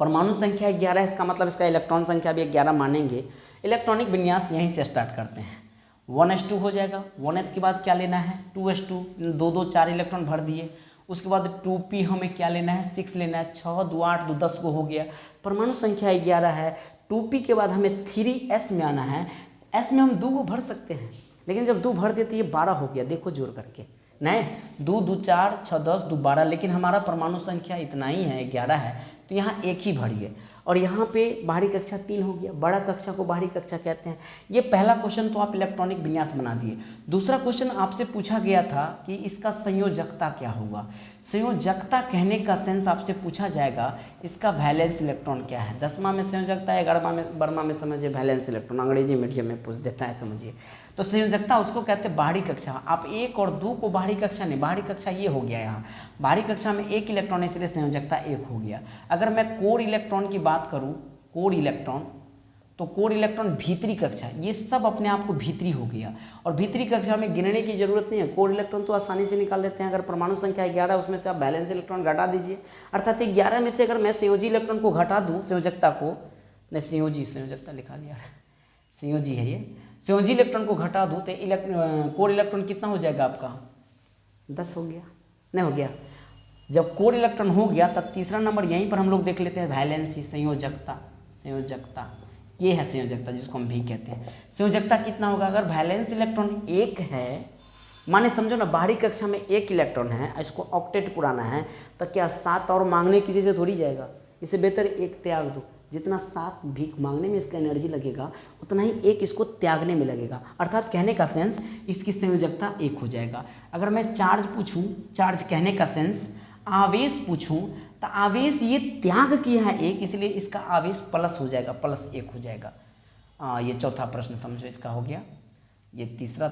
परमाणु संख्या 11, इसका मतलब इसका इलेक्ट्रॉन संख्या भी 11 मानेंगे। इलेक्ट्रॉनिक विन्यास यहीं से स्टार्ट करते हैं। 1s2 हो जाएगा। 1s के बाद क्या लेना है? 2s2, 2 4 इलेक्ट्रॉन भर दिए। उसके बाद 2p हमें क्या लेना है? 6 लेना है। 6 2 8 2 10 को हो गया। परमाणु संख्या 11 है। 2p के बाद हमें 3s में आना है। s में हम 2 को भर सकते हैं, लेकिन जब 2 भर दिए तो ये 12 हो गया। देखो जोड़ करके, नहीं 2 2 4 6 10 2 12, लेकिन हमारा परमाणु संख्या इतना ही है, 11 है, तो यहाँ एक ही भरिए। और यहाँ पे बाहरी कक्षा 3 हो गया। बड़ा कक्षा को बाहरी कक्षा कहते हैं। ये पहला क्वेश्चन तो आप इलेक्ट्रॉनिक विन्यास बना दिए। दूसरा क्वेश्चन आपसे पूछा गया था कि इसका संयोजकता क्या होगा। संयोजकता कहने का सेंस आपसे पूछा जाएगा, इसका वैलेंस इलेक्ट्रॉन क्या है। 10वां में संयोजकता है, 11वां में समझिए वैलेंस इलेक्ट्रॉन, अंग्रेजी मीडियम में पूछ देता है, समझिए। तो संयोजकता उसको कहते हैं बाहरी कक्षा। आप 1 और 2 को बाहरी कक्षा नहीं, बाहरी कक्षा ये हो गया। यहाँ बाहरी कक्षा में 1 इलेक्ट्रॉन, इसलिए संयोजकता 1 हो गया। अगर मैं कोर इलेक्ट्रॉन की बात करूँ, कोर इलेक्ट्रॉन, तो कोर इलेक्ट्रॉन भीतरी कक्षा, ये सब अपने आप को भीतरी हो गया। और भीतरी कक्षा में गिनने की जरूरत नहीं है। कोर इलेक्ट्रॉन तो आसानी से निकाल लेते हैं। अगर परमाणु संख्या 11 उसमें से आप बैलेंस इलेक्ट्रॉन घटा दीजिए, अर्थात 11 में से अगर मैं संयोजी इलेक्ट्रॉन को घटा दूँ, संयोजकता को, नहीं संयोजकता लिखा गया, संयोजी है ये, संयोजी इलेक्ट्रॉन को घटा दूँ तो कोर इलेक्ट्रॉन कितना हो जाएगा आपका? 10 हो गया, नहीं हो गया। जब कोर इलेक्ट्रॉन हो गया तब तीसरा नंबर यहीं पर हम लोग देख लेते हैं, वैलेंसी, संयोजकता, ये है संयोजकता, जिसको हम भी कहते हैं। संयोजकता कितना होगा? अगर वैलेंस इलेक्ट्रॉन 1 है, माने समझो ना बाहरी कक्षा में 1 इलेक्ट्रॉन है, इसको ऑक्टेट पुराना है, तो क्या 7 और मांगने की चीज़ें थोड़ी जाएगा। इससे बेहतर 1 त्याग दो। जितना 7 भीख मांगने में इसका एनर्जी लगेगा, उतना ही 1 इसको त्यागने में लगेगा। अर्थात कहने का सेंस, इसकी संयोजकता 1 हो जाएगा। अगर मैं चार्ज पूछूं, चार्ज कहने का सेंस, आवेश पूछूं, तो आवेश ये त्याग किया है 1, इसलिए इसका आवेश प्लस हो जाएगा, +1 हो जाएगा। ये चौथा प्रश्न समझो इसका हो गया। ये तीसरा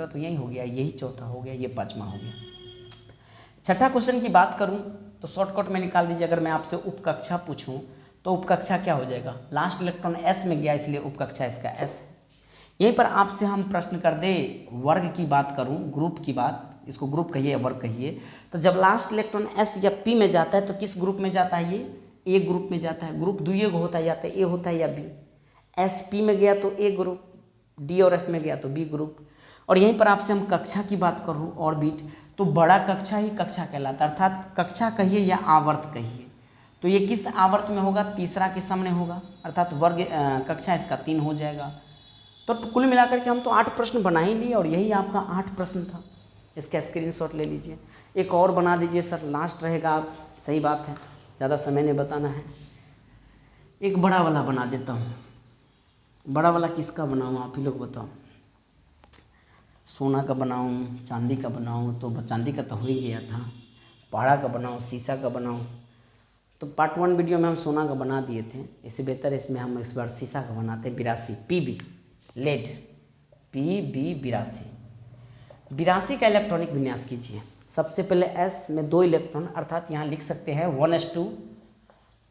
तो यही हो गया, यही चौथा हो गया, ये 5वां हो गया। छठा क्वेश्चन की बात करूं तो शॉर्टकट में निकाल दीजिए। अगर मैं आपसे उपकक्षा पूछूं तो उपकक्षा क्या हो जाएगा, लास्ट इलेक्ट्रॉन एस में गया इसलिए उपकक्षा इसका एस है। यहीं पर आपसे हम प्रश्न कर दे, वर्ग की बात करूं, ग्रुप की बात, इसको ग्रुप कहिए या वर्ग कहिए, तो जब लास्ट इलेक्ट्रॉन एस या पी में जाता है तो किस ग्रुप में जाता है, ये ए ग्रुप में जाता है। ग्रुप दुइये को होता है, या तो ए होता है या बी। एस पी में गया तो ए ग्रुप, डी और एफ में गया तो बी ग्रुप। और यहीं पर आपसे हम कक्षा की बात करूँ, ऑर्बिट, तो बड़ा कक्षा ही कक्षा कहलाता है, अर्थात कक्षा कहिए या आवर्त कहिए। तो ये किस आवर्त में होगा, तीसरा के सामने होगा, अर्थात वर्ग कक्षा इसका 3 हो जाएगा। तो कुल मिलाकर के हम तो 8 प्रश्न बना ही लिए और यही आपका 8 प्रश्न था। इसका स्क्रीनशॉट ले लीजिए। एक और बना दीजिए सर, लास्ट रहेगा। आप सही बात है, ज़्यादा समय नहीं बताना है। एक बड़ा वाला बना देता हूँ। बड़ा वाला किसका बनाऊँ, आप ही लोग बताओ। सोना का बनाऊँ, चांदी का बनाऊँ, तो चांदी का तो हो ही गया था। पाड़ा का बनाऊँ, शीशा का बनाऊँ, तो पार्ट 1 वीडियो में हम सोना का बना दिए थे। इससे बेहतर इसमें हम इस बार शीशा का बनाते हैं। 82 पीबी लेड, पीबी 82 का इलेक्ट्रॉनिक विन्यास कीजिए। सबसे पहले एस में 2 इलेक्ट्रॉन, अर्थात यहाँ लिख सकते हैं 1s2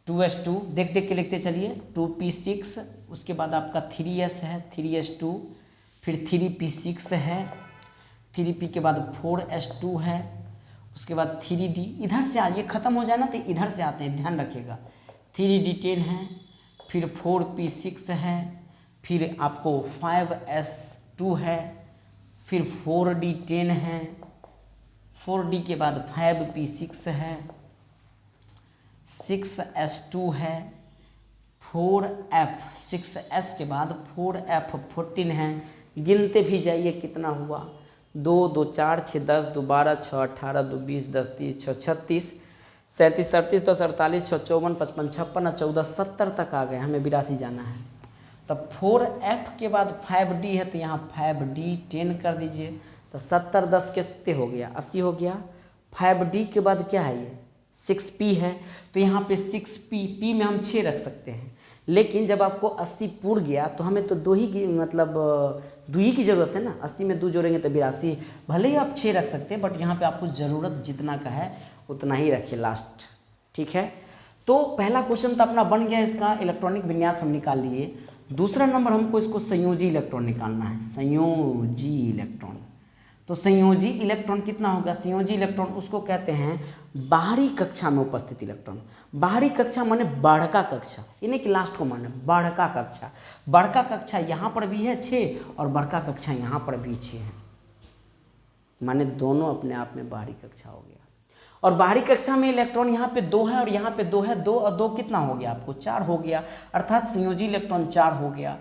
2s2, देख देख के लिखते चलिए। 2p6, उसके बाद आपका 3s है 3s2, फिर 3p6 है, 3p के बाद 4s2 है, उसके बाद 3d। इधर से ये ख़त्म हो जाए ना तो इधर से आते हैं, ध्यान रखिएगा। 3d10 है, फिर 4p6 है, फिर आपको 5s2 है, फिर 4d10 है, 4d के बाद 5p6 है, 6s2 है, 4f 6s के बाद 4f14 है। गिनते भी जाइए कितना हुआ, 2 2 4 6 10 2 12 6 18 2 20 10 30 6 36 37 38 10 48 6 54 55 56 14 70 तक आ गए। हमें 82 जाना है। तब 4f के बाद 5d है तो यहाँ 5d10 कर दीजिए, तो 70 10 कितने हो गया, 80 हो गया। 5d के बाद क्या है, ये 6p है, तो यहाँ पे 6p में हम 6 रख सकते हैं। लेकिन जब आपको 80 पूर्ण गया तो हमें तो 2 ही की, मतलब 2 ही की ज़रूरत है ना। 80 में 2 जोड़ेंगे तो 82। भले ही आप 6 रख सकते हैं, बट यहाँ पे आपको ज़रूरत जितना का है उतना ही रखिए लास्ट, ठीक है। तो पहला क्वेश्चन तो अपना बन गया, इसका इलेक्ट्रॉनिक विन्यास हम निकाल लिए। दूसरा नंबर हमको इसको संयोजी इलेक्ट्रॉन निकालना है, संयोजी इलेक्ट्रॉन। तो संयोजी इलेक्ट्रॉन कितना होगा, संयोजी इलेक्ट्रॉन उसको कहते हैं बाहरी कक्षा में उपस्थित इलेक्ट्रॉन। बाहरी कक्षा माने बड़का कक्षा, यानी कि लास्ट को माने बड़का कक्षा। बड़का कक्षा यहाँ पर भी है 6 और बड़का कक्षा यहाँ पर भी 6 है, माने दोनों अपने आप में बाहरी कक्षा हो गया। और बाहरी कक्षा में इलेक्ट्रॉन यहाँ पे 2 है और यहाँ पे 2 है, 2 और 2 कितना हो गया आपको, 4 हो गया, अर्थात संयोजी इलेक्ट्रॉन 4 हो गया।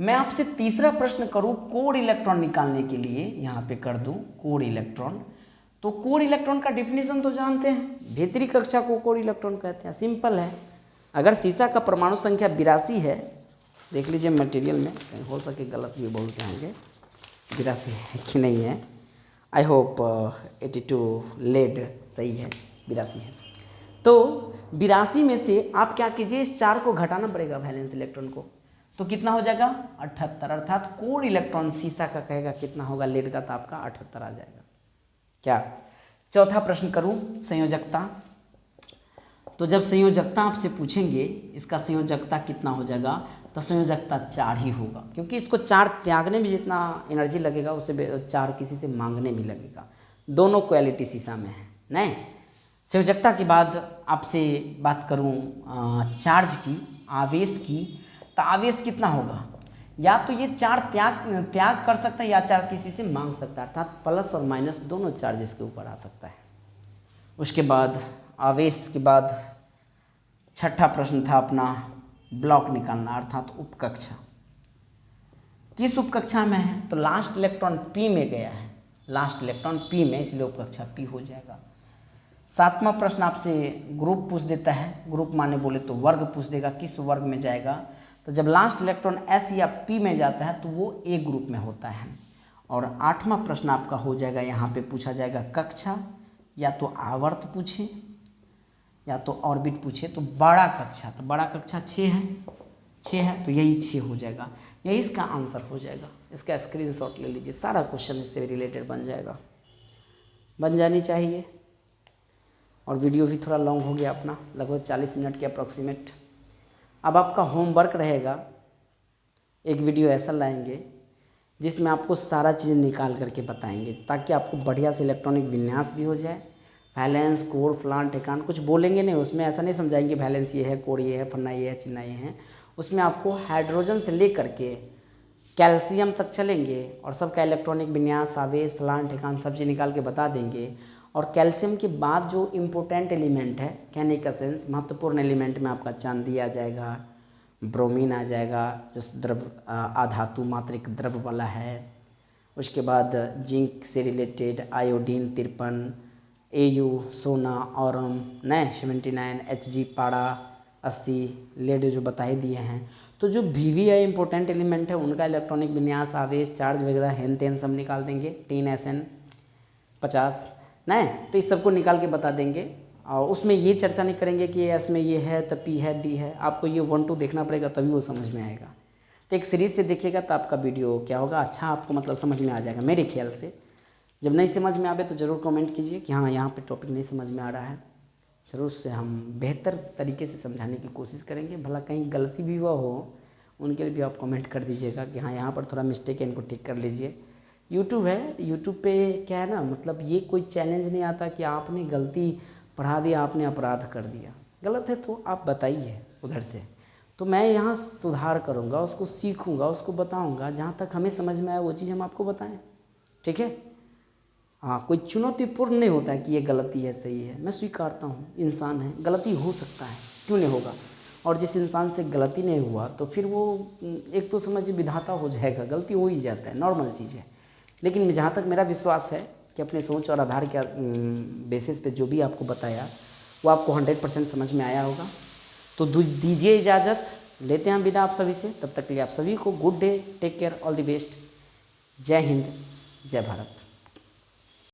मैं आपसे तीसरा प्रश्न करूँ कोर इलेक्ट्रॉन निकालने के लिए, यहाँ पे कर दूँ कोर इलेक्ट्रॉन। तो कोर इलेक्ट्रॉन का डिफिनीशन तो जानते हैं, भीतरी कक्षा को कोर इलेक्ट्रॉन कहते हैं, सिंपल है। अगर सीसा का परमाणु संख्या 82 है, देख लीजिए मटेरियल में, कहीं हो सके गलत भी बोलते होंगे, 82 है कि नहीं है। आई होप 82 लेड सही है, 82 है। तो 82 में से आप क्या कीजिए, इस 4 को घटाना पड़ेगा वैलेंस इलेक्ट्रॉन को, तो कितना हो जाएगा 78, अर्थात कोर इलेक्ट्रॉन सीसा का कहेगा कितना होगा, लेड का तो आपका 78 आ जाएगा। क्या चौथा प्रश्न करूं, संयोजकता। तो जब संयोजकता आपसे पूछेंगे इसका संयोजकता कितना हो जाएगा, तो संयोजकता 4 ही होगा, क्योंकि इसको 4 त्यागने में जितना एनर्जी लगेगा उसे 4 किसी से मांगने भी लगेगा। दोनों क्वालिटी सीसा में है नहीं। संयोजकता के बाद आपसे बात करूं चार्ज की, आवेश की, तो आवेश कितना होगा, या तो ये 4 त्याग कर सकता है या 4 किसी से मांग सकता है, अर्थात प्लस और माइनस दोनों चार्जेस के ऊपर आ सकता है। उसके बाद आवेश के बाद छठा प्रश्न था अपना ब्लॉक निकालना, अर्थात उपकक्षा। किस उपकक्षा में है, तो लास्ट इलेक्ट्रॉन पी में गया है, लास्ट इलेक्ट्रॉन पी में, इसलिए उपकक्षा पी हो जाएगा। सातवां प्रश्न आपसे ग्रुप पूछ देता है, ग्रुप माने बोले तो वर्ग पूछ देगा, किस वर्ग में जाएगा। तो जब लास्ट इलेक्ट्रॉन एस या पी में जाता है तो वो ए ग्रुप में होता है। और आठवां प्रश्न आपका हो जाएगा, यहाँ पे पूछा जाएगा कक्षा, या तो आवर्त पूछे या तो ऑर्बिट पूछे। तो बड़ा कक्षा, तो बड़ा कक्षा 6 है, तो यही 6 हो जाएगा, यही इसका आंसर हो जाएगा। इसका स्क्रीनशॉट ले लीजिए, सारा क्वेश्चन इससे रिलेटेड बन जाएगा, बन जानी चाहिए। और वीडियो भी थोड़ा लॉन्ग हो गया अपना, लगभग 40 मिनट के अप्रॉक्सीमेट। अब आपका होमवर्क रहेगा, एक वीडियो ऐसा लाएंगे जिसमें आपको सारा चीज़ निकाल करके बताएंगे, ताकि आपको बढ़िया से इलेक्ट्रॉनिक विन्यास भी हो जाए। वैलेंस, कोड, फलान ठिकान कुछ बोलेंगे नहीं उसमें, ऐसा नहीं समझाएंगे वैलेंस ये है, कोड ये है, फन्ना ये है, चिन्ना ये है। उसमें आपको हाइड्रोजन से ले करके कैल्शियम तक चलेंगे और सबका इलेक्ट्रॉनिक विन्यास, आवेश, फलान ठिकान सब चीज़ निकाल के बता देंगे। और कैल्शियम के बाद जो इम्पोर्टेंट एलिमेंट है, कहने का सेंस महत्वपूर्ण एलिमेंट में आपका चांदी आ जाएगा, ब्रोमीन आ जाएगा जो द्रव आधातु मात्रिक द्रव वाला है। उसके बाद जिंक से रिलेटेड आयोडीन 53, एयू सोना, औरम नए 79, Hg पाड़ा 80, लेड जो बता ही दिए हैं। तो जो VVI इंपॉर्टेंट एलिमेंट है उनका इलेक्ट्रॉनिक विन्यास, आवेश, चार्ज वगैरह हेन तेन सब निकाल देंगे। 10 SN 50 नहीं, तो इस सबको निकाल के बता देंगे। और उसमें ये चर्चा नहीं करेंगे कि एस में ये है तो P है, D है। आपको ये 1 2 देखना पड़ेगा तभी वो समझ में आएगा। तो एक सीरीज़ से देखिएगा तो आपका वीडियो क्या होगा, अच्छा आपको मतलब समझ में आ जाएगा मेरे ख्याल से। जब नहीं समझ में आवे तो ज़रूर कमेंट कीजिए कि हाँ यहाँ पे टॉपिक नहीं समझ में आ रहा है। ज़रूर से हम बेहतर तरीके से समझाने की कोशिश करेंगे। भला कहीं गलती भी हुआ हो उनके लिए भी आप कमेंट कर दीजिएगा कि हाँ यहाँ पर थोड़ा मिस्टेक है, इनको ठीक कर लीजिए। यूट्यूब है, यूट्यूब पे क्या है ना, मतलब ये कोई चैलेंज नहीं आता कि आपने गलती पढ़ा दिया, आपने अपराध कर दिया। गलत है तो आप बताइए उधर से, तो मैं यहाँ सुधार करूँगा, उसको सीखूँगा, उसको बताऊँगा। जहाँ तक हमें समझ में आए वो चीज़ हम आपको बताएं, ठीक है। हाँ, कोई चुनौतीपूर्ण नहीं होता है कि ये गलती है, सही है। मैं स्वीकारता हूँ, इंसान है, गलती हो सकता है, क्यों नहीं होगा। और जिस इंसान से गलती नहीं हुआ तो फिर वो एक तो समझिए विधाता हो जाएगा, गलती हो ही जाता है, नॉर्मल चीज़ है। लेकिन जहाँ तक मेरा विश्वास है कि अपने सोच और आधार के बेसिस पे जो भी आपको बताया वो आपको 100% समझ में आया होगा। तो दीजिए इजाज़त, लेते हैं विदा आप सभी से। तब तक के लिए आप सभी को good day, take care, all the best. जय हिंद, जय भारत।